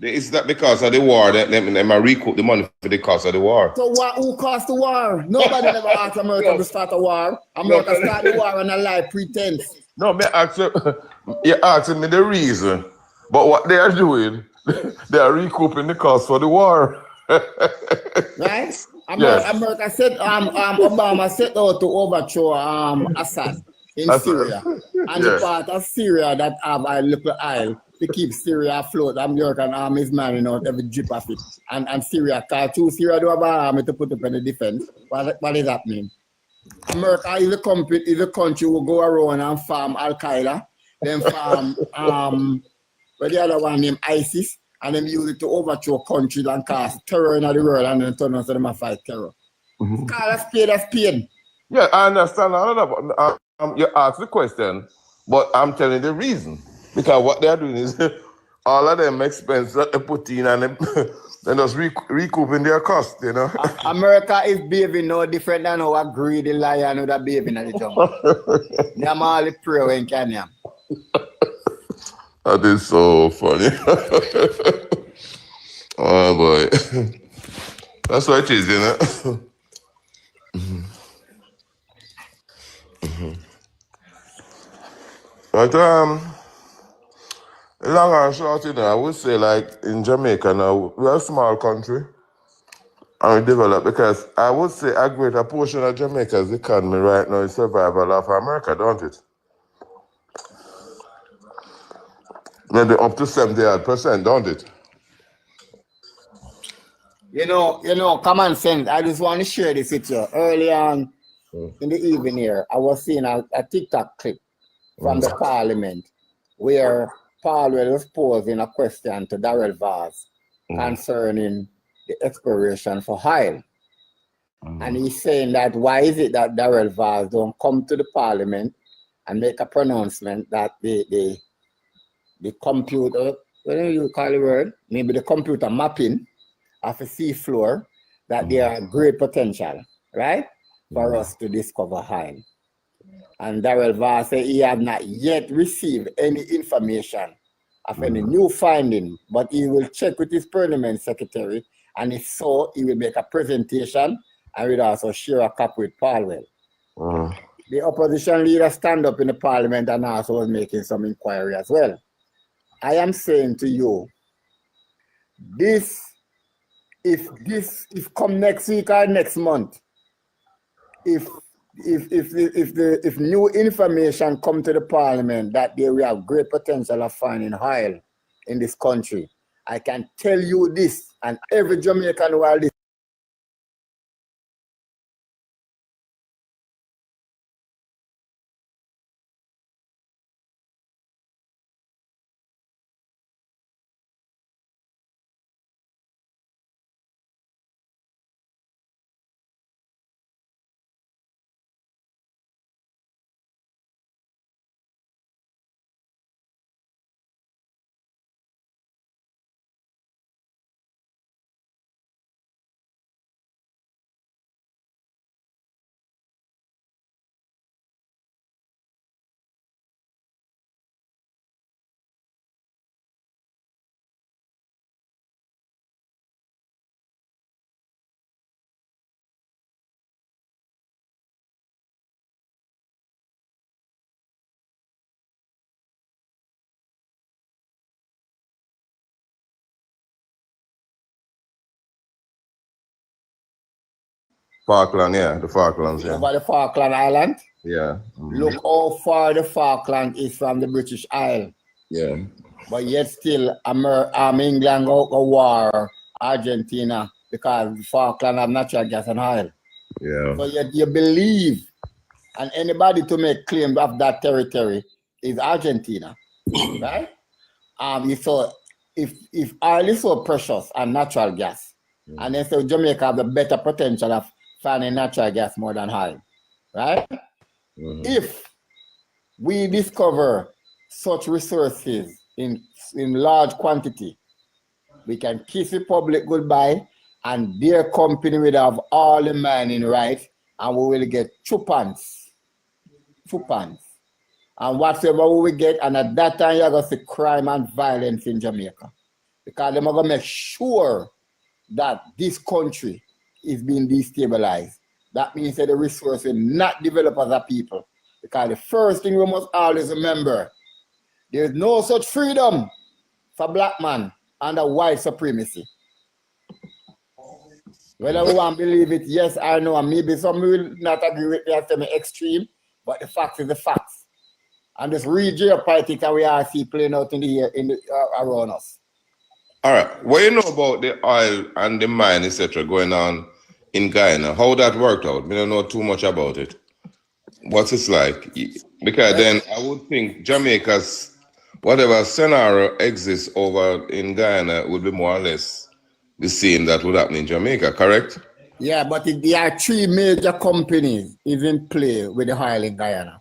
Is that because of the war? Them recoup the money for the cost of the war. So who caused the war? Nobody never asked America to start a war. America started the war on a lie pretense. No, you're asking me the reason. But what they are doing, they are recouping the cost for the war. Right? America said Obama set out to overthrow Assad in Syria. And the part of Syria that have a little oil to keep Syria afloat. American army is mining out every drip of it. And Syria, because Syria do have an army to put up in the defense. What does that mean? America is a country who go around and farm Al-Qaeda, then farm but the other one named ISIS, and then use it to overthrow countries and cause terror in the world and then turn on to them and fight terror. Call a spade. Yeah, I understand all of that. But, you asked the question, but I'm telling you the reason. Because what they're doing is all of them expenses that they put in and they're just recouping their cost, you know. America is behaving no different than how a greedy lion would have behaving in the jungle. They're all the prey in Kenya. That is so funny. Oh boy. That's what it is, you know. But long and short, you know, I would say like in Jamaica now, we're a small country and we develop because I would say a greater portion of Jamaica's economy right now is survival of America, don't it? Maybe up to 70%, don't it? You know, common sense. I just want to share this with you. Early on in the evening here, I was seeing a TikTok clip from the parliament where Paul was posing a question to Darrell Vaz concerning the exploration for oil. And he's saying that why is it that Darrell Vaz don't come to the parliament and make a pronouncement that the computer, what do you call the word? Maybe the computer mapping of the sea floor, that there are great potential, right? For us to discover oil. And Darrell Vaughan said he have not yet received any information of any new finding, but he will check with his parliament secretary, and if so, he will make a presentation and will also share a copy with Palwell. The opposition leader stand up in the parliament and also was making some inquiry as well. I am saying to you, if come next week or next month, if new information come to the parliament that there will have great potential of finding oil in this country, I can tell you this, and every Jamaican who are listening, Falkland, yeah, the Falklands, yeah. over the Falkland Island, Yeah. look how far the Falkland is from the British Isle. Yeah. But yet still, England go war Argentina because the Falkland have natural gas and oil. Yeah. So yet you believe, and anybody to make claim of that territory is Argentina, right? So if oil is so precious and natural gas, and then so Jamaica have the better potential of finding natural gas more than oil, right? If we discover such resources in large quantity, we can kiss the public goodbye, and their company will have all the mining rights, and we will get chupans, and whatever we will get, and at that time you're going to see crime and violence in Jamaica, because they're going to make sure that this country is being destabilized. That means that the resource will not develop as a people, because the first thing we must always remember, there is no such freedom for black man under white supremacy. Whether we want to believe it, yes or no, and maybe some will not agree with me after me extreme, but the fact is the facts. And this real geopolitics that we are see playing out in the around us. All right. What you know about the oil and the mine, etc., going on in Guyana? How that worked out? We don't know too much about it. What's it like? Because then I would think Jamaica's whatever scenario exists over in Guyana would be more or less the same that would happen in Jamaica, correct? Yeah, but there are three major companies in play with the oil in Guyana.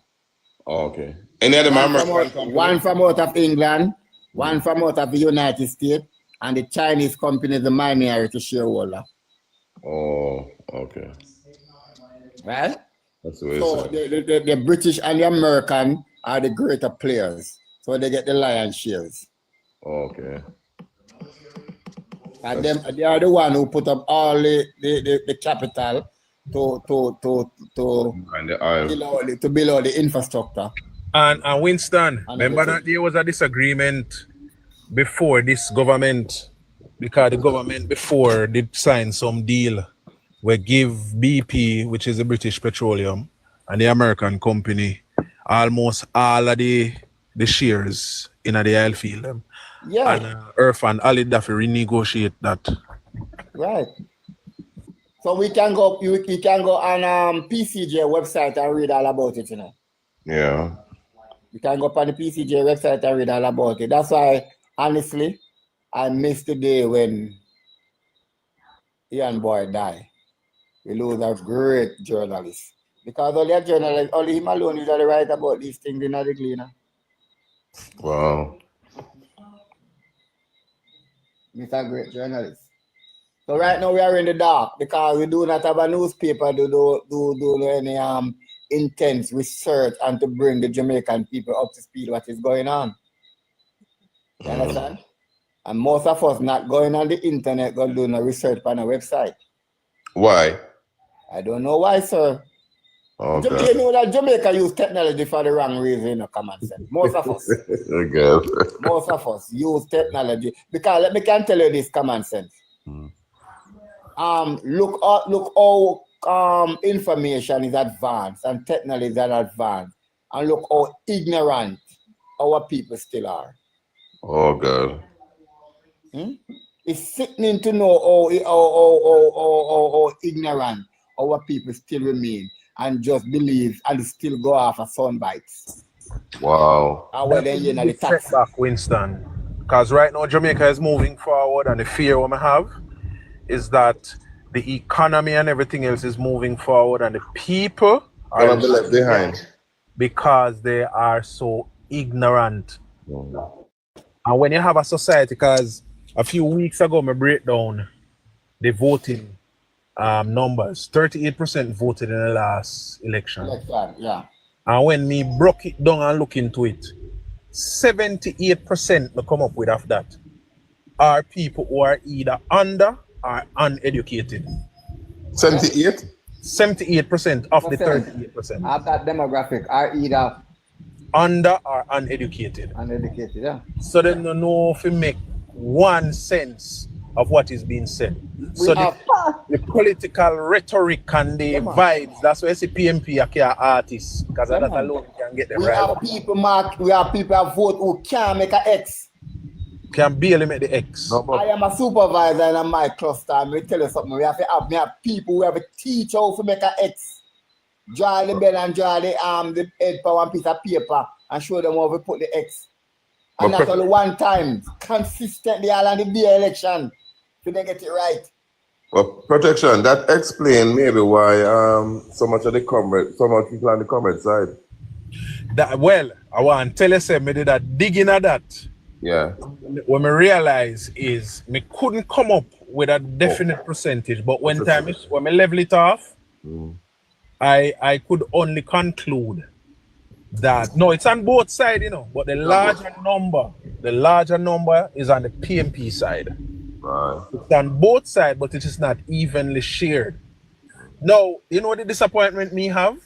Okay. Any other one from out of England, one from out of the United States, and the Chinese company is the minority shareholder. Oh, okay. Right? That's the way so the British and the American are the greater players. So they get the lion's shares. Okay. And they are the one who put up all the capital to build all the infrastructure. And Winston, remember that there was a disagreement before this government, because the government before did sign some deal where give BP, which is the British Petroleum, and the American company almost all of the shares in the oil field. Yeah. And Irfan Ali Daffy renegotiate that. Right. So we can go on PCJ website and read all about it, you know. Yeah. You can go up on the PCJ website and read all about it. That's why, honestly, I missed the day when Ian Boyd died. We lose a great journalist. Because only a journalist, only him alone is to write about these things in the Gleaner. Wow. He's a great journalist. So right now we are in the dark because we do not have a newspaper to do any intense research and to bring the Jamaican people up to speed what is going on. You understand? And most of us not going on the internet, going to do no research on a website. Why? I don't know why, sir. Okay. You know that Jamaica use technology for the wrong reason, you know, common sense. Most of us. Okay. Most of us use technology. Because let me can tell you this common sense. Look how information is advanced and technology is advanced. And look how ignorant our people still are. Oh God. It's sickening to know how ignorant our people still remain and just believe and still go after sound bites. Wow. And when they That is the setback, Winston. Because right now Jamaica is moving forward, and the fear we have is that the economy and everything else is moving forward, and the people are Gonna be left behind. because they are so ignorant. And when you have a society, because a few weeks ago, I break down the voting numbers. 38% voted in the last election. Yeah. And when me broke it down and look into it, 78% me come up with after that are people who are either under or uneducated. 78? 78% of the 38%. Of that demographic are either under or uneducated. Uneducated, yeah. So they don't know if you make 1 sense of what is being said. So the political rhetoric and the vibes, that's why I say PMP are artists, because that alone can get them we right. have people, Mark, we have people that vote who can't make an X. Can barely make the X. I am a supervisor in my cluster. And we tell you something. We have people, we have a teacher who make an X. Draw the bell and draw the head for one piece of paper and show them how we put the X. And not only one time, consistently all on the beer election. If they get it right. Well, protection, that explain maybe why so much of the comment, so much people on the comment side. That, well, I want to tell you something, me did that digging at that. Yeah. What me realize is me couldn't come up with a definite percentage, but when me level it off, I could only conclude that no, it's on both sides, you know, but the larger number is on the PMP side. Right. It's on both sides, but it is not evenly shared. Now, you know what the disappointment me have?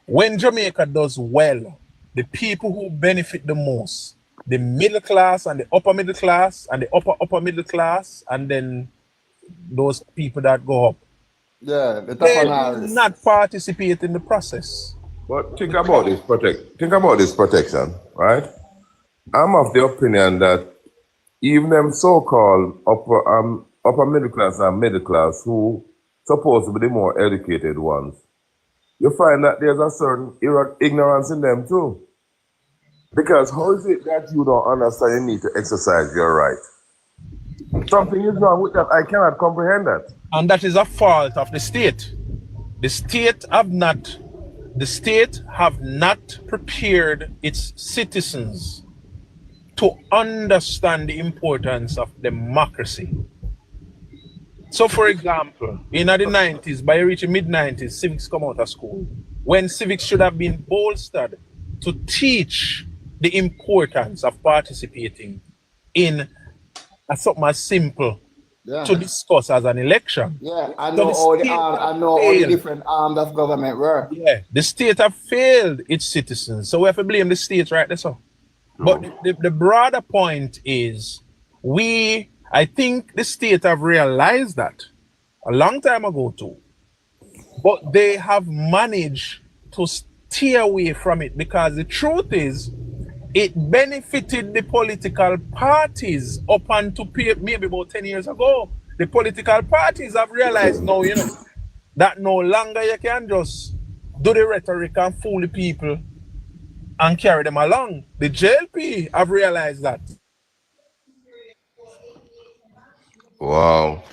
When Jamaica does well, the people who benefit the most, the middle class and the upper middle class and the upper middle class, and then those people that go up. Yeah, the they do not participate in the process. But think about this protection, right? I'm of the opinion that even them so-called upper middle class and middle class who supposed to be the more educated ones, you find that there's a certain ignorance in them too. Because how is it that you don't understand you need to exercise your right? Something is wrong with that. I cannot comprehend that. And that is a fault of the state. The state have not prepared its citizens to understand the importance of democracy. So for example, in the 90s, by reaching mid-90s, civics come out of school. When civics should have been bolstered to teach the importance of participating in something as simple to discuss as an election. Yeah, I know all the different arms of government work. Yeah, the state have failed its citizens, so we have to blame the state, right? That's all. But the broader point is, I think the state have realized that a long time ago too, but they have managed to steer away from it, because the truth is, it benefited the political parties up until maybe about 10 years ago. The political parties have realized now, you know, that no longer you can just do the rhetoric and fool the people and carry them along. The JLP have realized that. Wow.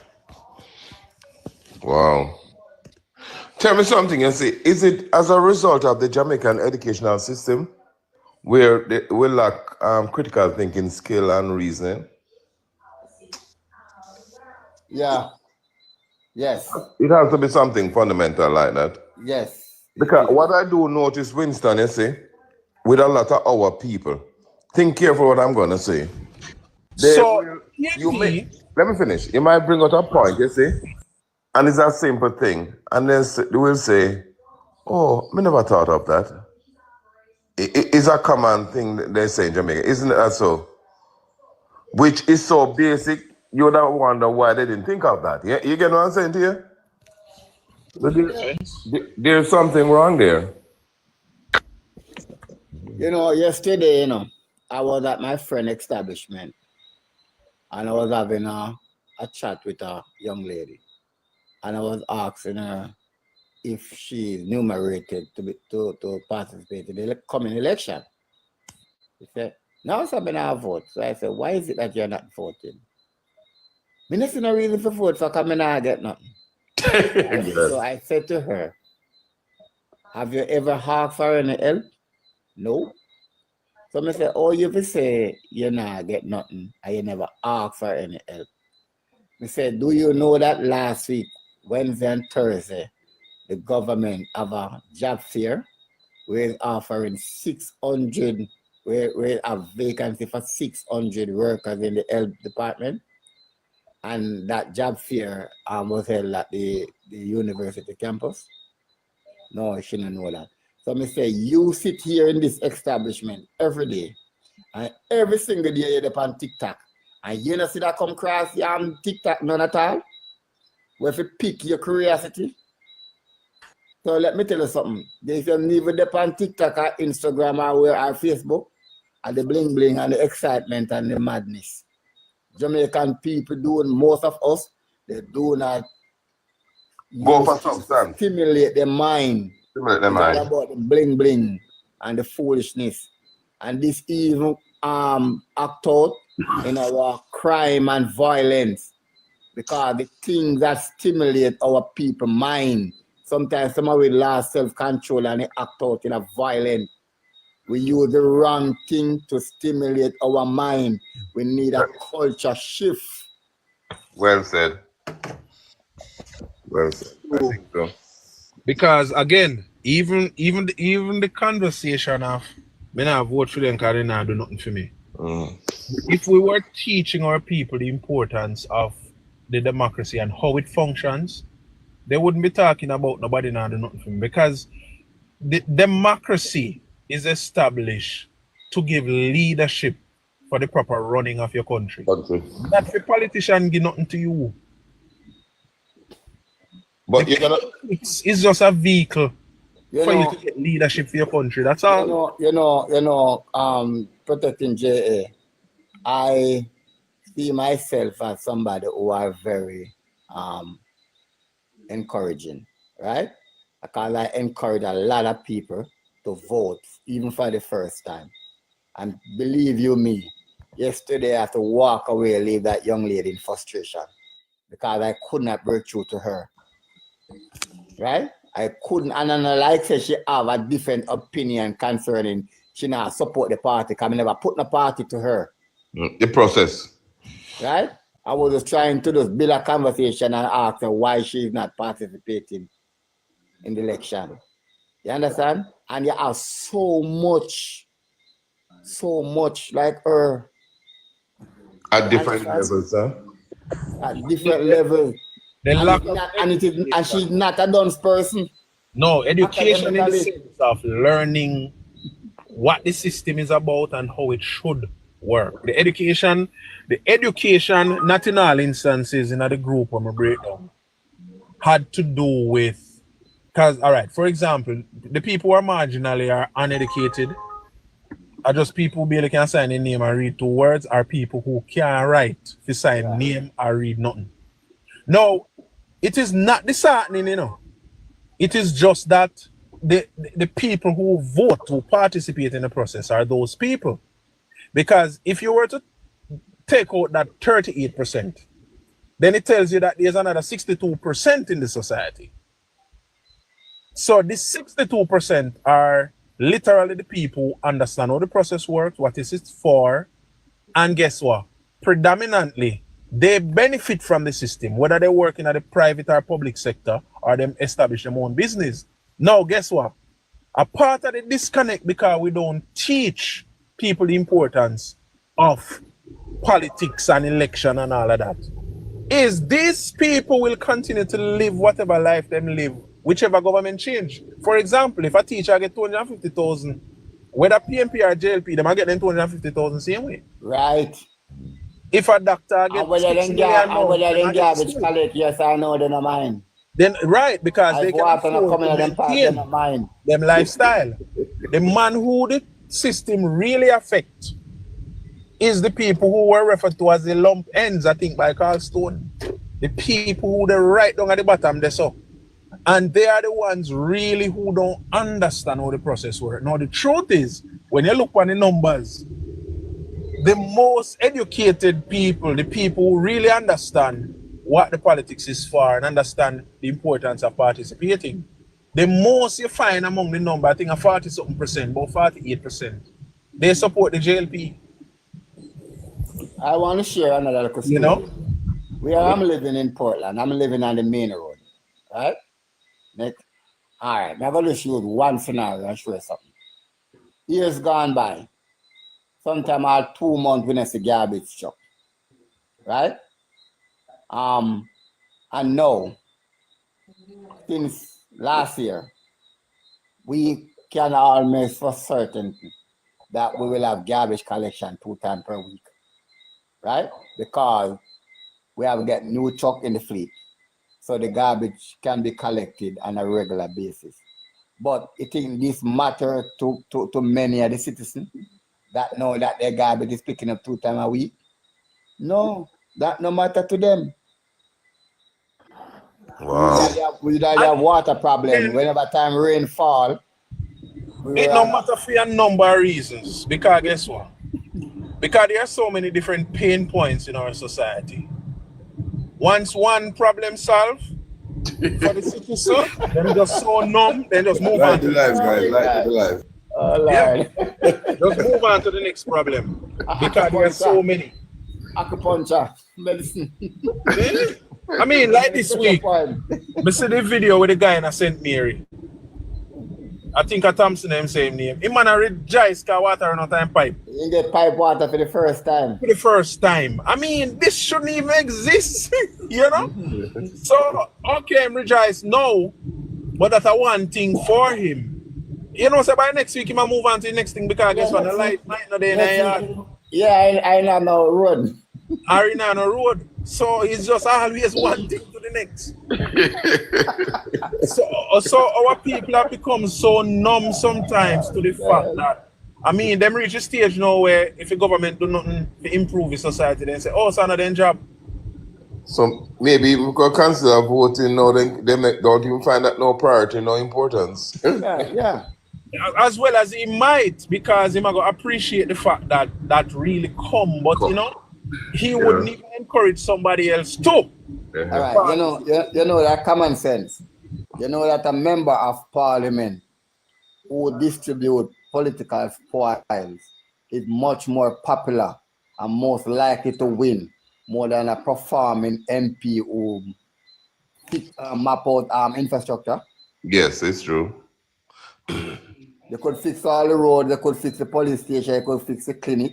Tell me something and say, is it as a result of the Jamaican educational system where we lack critical thinking skill and reasoning? Yeah. Yes. It has to be something fundamental like that. Yes. Because what I do notice, Winston, you see, with a lot of our people, think careful what I'm gonna say. So You may, let me finish. You might bring out a point, you see, and it's a simple thing, and then they will say, "Oh, me never thought of that." It's a common thing that they say in Jamaica, isn't that so? Which is so basic, you would wonder why they didn't think of that. You get what I'm saying to you? But there's something wrong there. You know, yesterday, I was at my friend establishment and I was having a chat with a young lady. And I was asking her if she's numerated to participate in the coming election. She said, no, I'm going to vote. So I said, why is it that you're not voting? I don't see no reason for vote, so I not get nothing. So I said to her, have you ever asked for any help? No. So I said, oh, you say you not get nothing and you never ask for any help. I said, do you know that last week, Wednesday and Thursday, the government have a job fair? We're offering 600, we have vacancy for 600 workers in the health department. And that job fair was held at the university campus. No, I shouldn't know that. So I say, you sit here in this establishment every day, and every single day you're on TikTok, and you don't see that come across your TikTok none at all? Where if you pick your curiosity. So let me tell you something. If you never on TikTok or Instagram or Facebook, and the bling bling and the excitement and the madness. Jamaican people doing, most of us, they do not go for substance. Stimulate their mind. Stimulate their mind. It's all about the bling bling and the foolishness. And this even act out in our crime and violence. Because the things that stimulate our people mind, sometimes some of it lost self-control and they act out in a violent. We use the wrong thing to stimulate our mind. We need a culture shift. Well said. Well said. I think so. Because again, even the conversation of me not vote for them because they not do nothing for me. If we were teaching our people the importance of the democracy and how it functions, they wouldn't be talking about nobody not do nothing for me. Because the democracy is established to give leadership for the proper running of your country. Not for politician give nothing to you. But you're gonna, it's just a vehicle for you to get leadership for your country. That's all. Protecting JA, I see myself as somebody who are very encouraging, right? Because I encourage a lot of people to vote, even for the first time. And believe you me, yesterday I had to walk away and leave that young lady in frustration because I could not break through to her. Right? I couldn't, and I like say she have a different opinion concerning she not support the party because I never put the party to her. The process. Right? I was just trying to just build a conversation and ask her why she's not participating in the election. You understand? And you have so much like her. At different levels, huh? At different levels. And she's not a dunce person. No, education in the sense of learning what the system is about and how it should work. The education, not in all instances in the group when we break down, had to do with, because, all right, for example, the people who are marginally are uneducated, are just people who barely can sign a name and read 2 words, are people who can't write to sign name or read nothing. Now, it is not disheartening, It is just that the people who vote, who participate in the process are those people. Because if you were to take out that 38%, then it tells you that there's another 62% in the society. So this 62% are literally the people who understand how the process works, what is it for, and guess what? Predominantly, they benefit from the system, whether they work in the private or public sector or them establish their own business. Now, guess what? A part of the disconnect because we don't teach people the importance of politics and election and all of that is these people will continue to live whatever life them live, whichever government change. For example, if a teacher get 250,000, whether PMP or JLP, they might get them 250,000 same way. Right. If a doctor gets whether they garbage collect, yes, I know they don't mind. Then right, because As they can water not afford coming to out them part, they maintain don't mind. them lifestyle. The man who the system really affect is the people who were referred to as the lump ends, I think, by Carl Stone. The people who they right down at the bottom, they so. And they are the ones really who don't understand how the process works. Now, the truth is, when you look on the numbers, the most educated people, the people who really understand what the politics is for and understand the importance of participating, the most you find among the number, I think a 40-something%, about 48%, they support the JLP. I want to share another little story. You know? Where I'm living in Portland, I'm living on the main road, right? Next. All right, I'm going to show you one scenario and show you something. Years gone by, sometime all 2 months when it's a garbage truck, right? And now, since last year, we can almost for certain that we will have garbage collection 2 times per week, right? Because we have got new truck in the fleet, so the garbage can be collected on a regular basis. But I think this matter to many of the citizens that know that their garbage is picking up 2 times a week. No, that no matter to them. Wow. We don't have water problem. Whenever time rain fall, It no matter for a number of reasons. Because guess what? Because there are so many different pain points in our society. Once one problem solved for the citizen, then just so numb, then just move on. Light the life, guys. Light the life. Yeah. Just move on to the next problem. Because there are so many. Acupuncture, medicine. I mean, like this week, I see the video with the guy in St. Mary. I think a Thompson name same name. Him man a rejoice because water run out of pipe. You get pipe water for the first time. For the first time. I mean, this shouldn't even exist, you know? So, okay, I'm rejoice now, but that's a one thing for him. You know, so by next week, he might move on to the next thing because guess what? The light might not be in the yard. Yeah, I know no road. I know no road. So it's just always one thing to the next. so our people have become so numb sometimes to the fact that, I mean, them reach a stage now where if the government do nothing to improve the society, then say, oh, it's another job. So maybe we could consider voting now, then they don't even find that no priority, no importance. Yeah. As well as he might, because he might go appreciate the fact that that really come, but you know, he wouldn't even encourage somebody else to. All right, you know that common sense. You know that a member of parliament who distribute political spoils is much more popular and most likely to win more than a performing MP who map out infrastructure. Yes, it's true. They could fix all the roads, they could fix the police station, they could fix the clinic.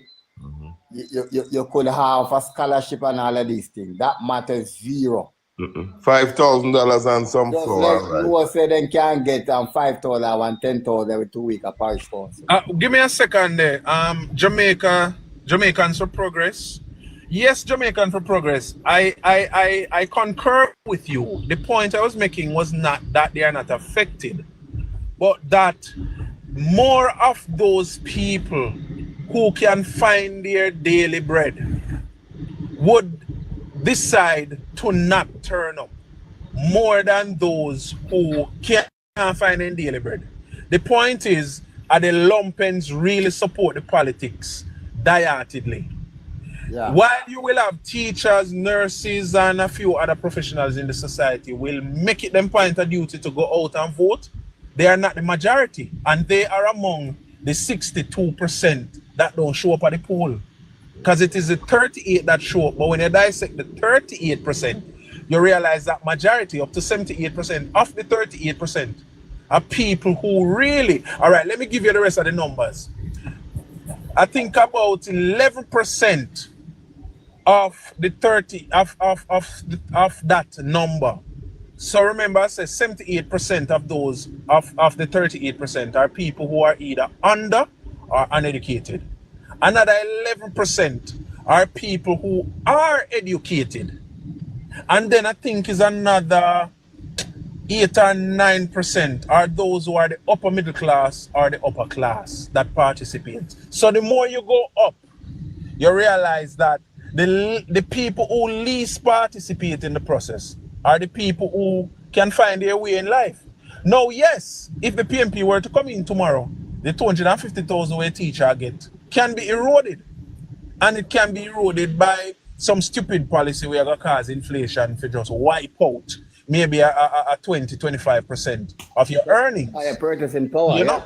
You could have a scholarship and all of these things. That matters zero. $5,000 on some floor. You will say they can get $5,000 and $10,000 every 2 weeks a parish force. Give me a second there. Jamaicans for Progress. Yes, Jamaican for Progress. I concur with you. The point I was making was not that they are not affected, but that more of those people who can find their daily bread would decide to not turn up more than those who can't find their daily bread. The point is, are the lumpens really support the politics diehardly? Yeah. While you will have teachers, nurses, and a few other professionals in the society will make it them point of duty to go out and vote, they are not the majority, and they are among the 62% that don't show up at the poll. Because it is the 38 that show up, but when you dissect the 38%, you realize that majority, up to 78% of the 38%, are people who really, all right, let me give you the rest of the numbers. I think about 11% of the 30 of that number. So remember, I said 78% of those of the 38% are people who are either under or uneducated. Another 11% are people who are educated. And then I think is another 8 or 9% are those who are the upper middle class or the upper class that participate. So the more you go up, you realize that the people who least participate in the process are the people who can find their way in life. Now, yes, if the PMP were to come in tomorrow, the 250,000 a teacher get can be eroded. And it can be eroded by some stupid policy where going to cause inflation for just wipe out maybe a 20-25% of your earnings. Higher purchasing power, You know?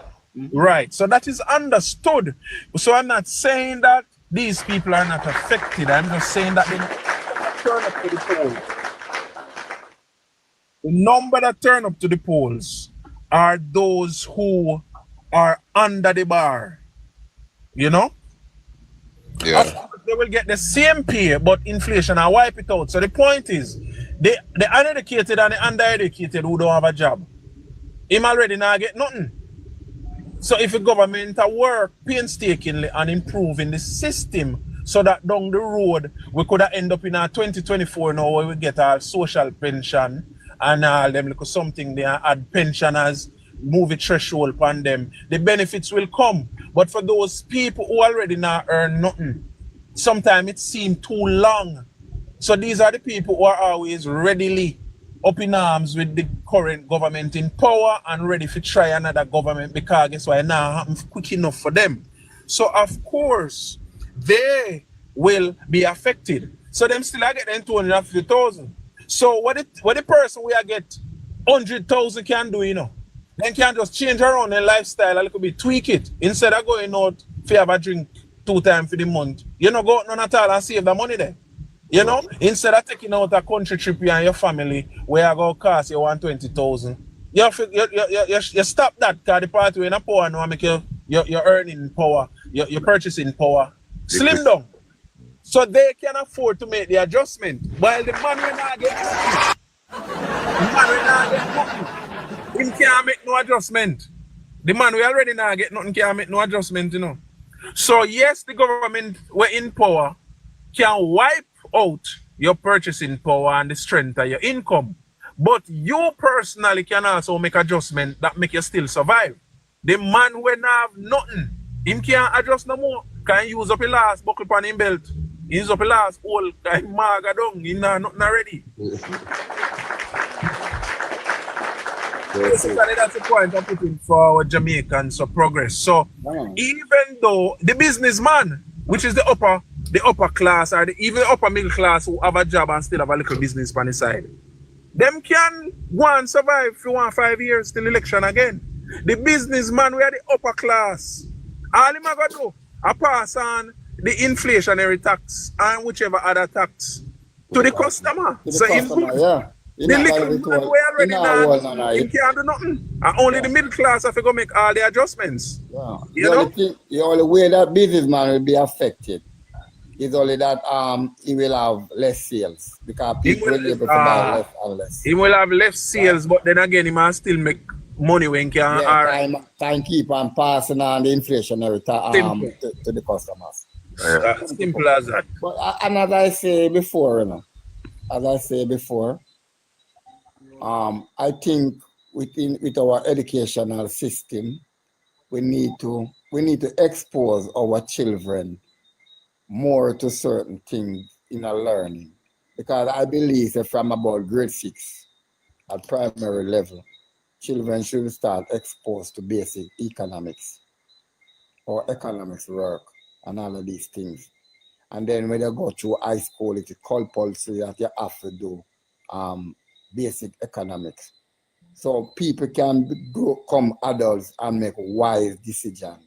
Right. So that is understood. So I'm not saying that these people are not affected. I'm just saying that they turn up to the polls. The number that turn up to the polls are those who are under the bar. You know? Yeah. Of course, they will get the same pay, but inflation will wipe it out. So the point is, the uneducated and the undereducated who don't have a job, him already now get nothing. So if the government work painstakingly and improving the system so that down the road we could end up in our 2024 now where we get our social pension and all them little something they add pensioners, move it threshold upon them, the benefits will come. But for those people who already now earn nothing, sometimes it seems too long. So these are the people who are always readily up in arms with the current government in power and ready to try another government because guess why now happens quick enough for them. So of course they will be affected. So them still I get them 250,000. So what the person we get 100,000 can do, you know? They can just change around their lifestyle a little bit, tweak it. Instead of going out for have a drink 2 times for the month, you know, go out none at all and save the money there. You know, instead of taking out a country trip you and your family where I go cost you 120,000, you stop that because the part where you're not poor now make your earning power, your purchasing power slim down. So they can afford to make the adjustment. While the man will not get nothing. Him can't make no adjustment. The man we already now get nothing can't make no adjustment, you know. So yes, the government we're in power can wipe out your purchasing power and the strength of your income. But you personally can also make adjustment that make you still survive. The man when have nothing, him can't adjust no more. Can use up the last buckle on him belt. He use up the last hole, can maga down, he not nothing already. Basically, that's the point I'm putting for our Jamaicans for progress. So even though the businessman, which is the upper class or even the upper middle class who have a job and still have a little business on the side, them can go and survive for 5 years till election again. The businessman, we are the upper class. All him gonna do, I pass on the inflationary tax and whichever other tax to the customer. So the little man we already now, he can't do nothing. And only the middle class have to go make all the adjustments. Yeah. The only way that businessman will be affected is only that he will have less sales because people will be able to buy less and less. He will have less sales, but then again he must still make money when can time keep on passing on the inflationary to the customers. Simple as that. But and as I say before, I think with our educational system, we need to expose our children more to certain things in our learning. Because I believe that from about grade 6 at primary level, children should start exposed to basic economics or economics work and all of these things. And then when they go through high school, it's compulsory that you have to do basic economics. So people can become adults and make wise decisions.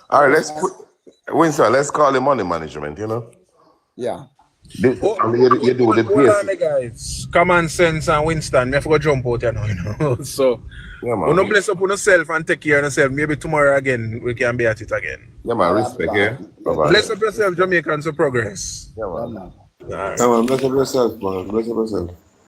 All right, Winston, let's call it money management, you know? Yeah. I mean, you do the Hold on, basic. guys. Common sense and Winston. Me have to go jump out here now, you know. So, Yeah, you man. bless up on yourself and take care of yourself. Maybe tomorrow again we can be at it again. Yeah, man. Respect, yeah. Bye-bye. Bless up yourself, Jamaicans, for progress. Yeah, man. All right. Come on, bless up yourself, man. Bless up yourself.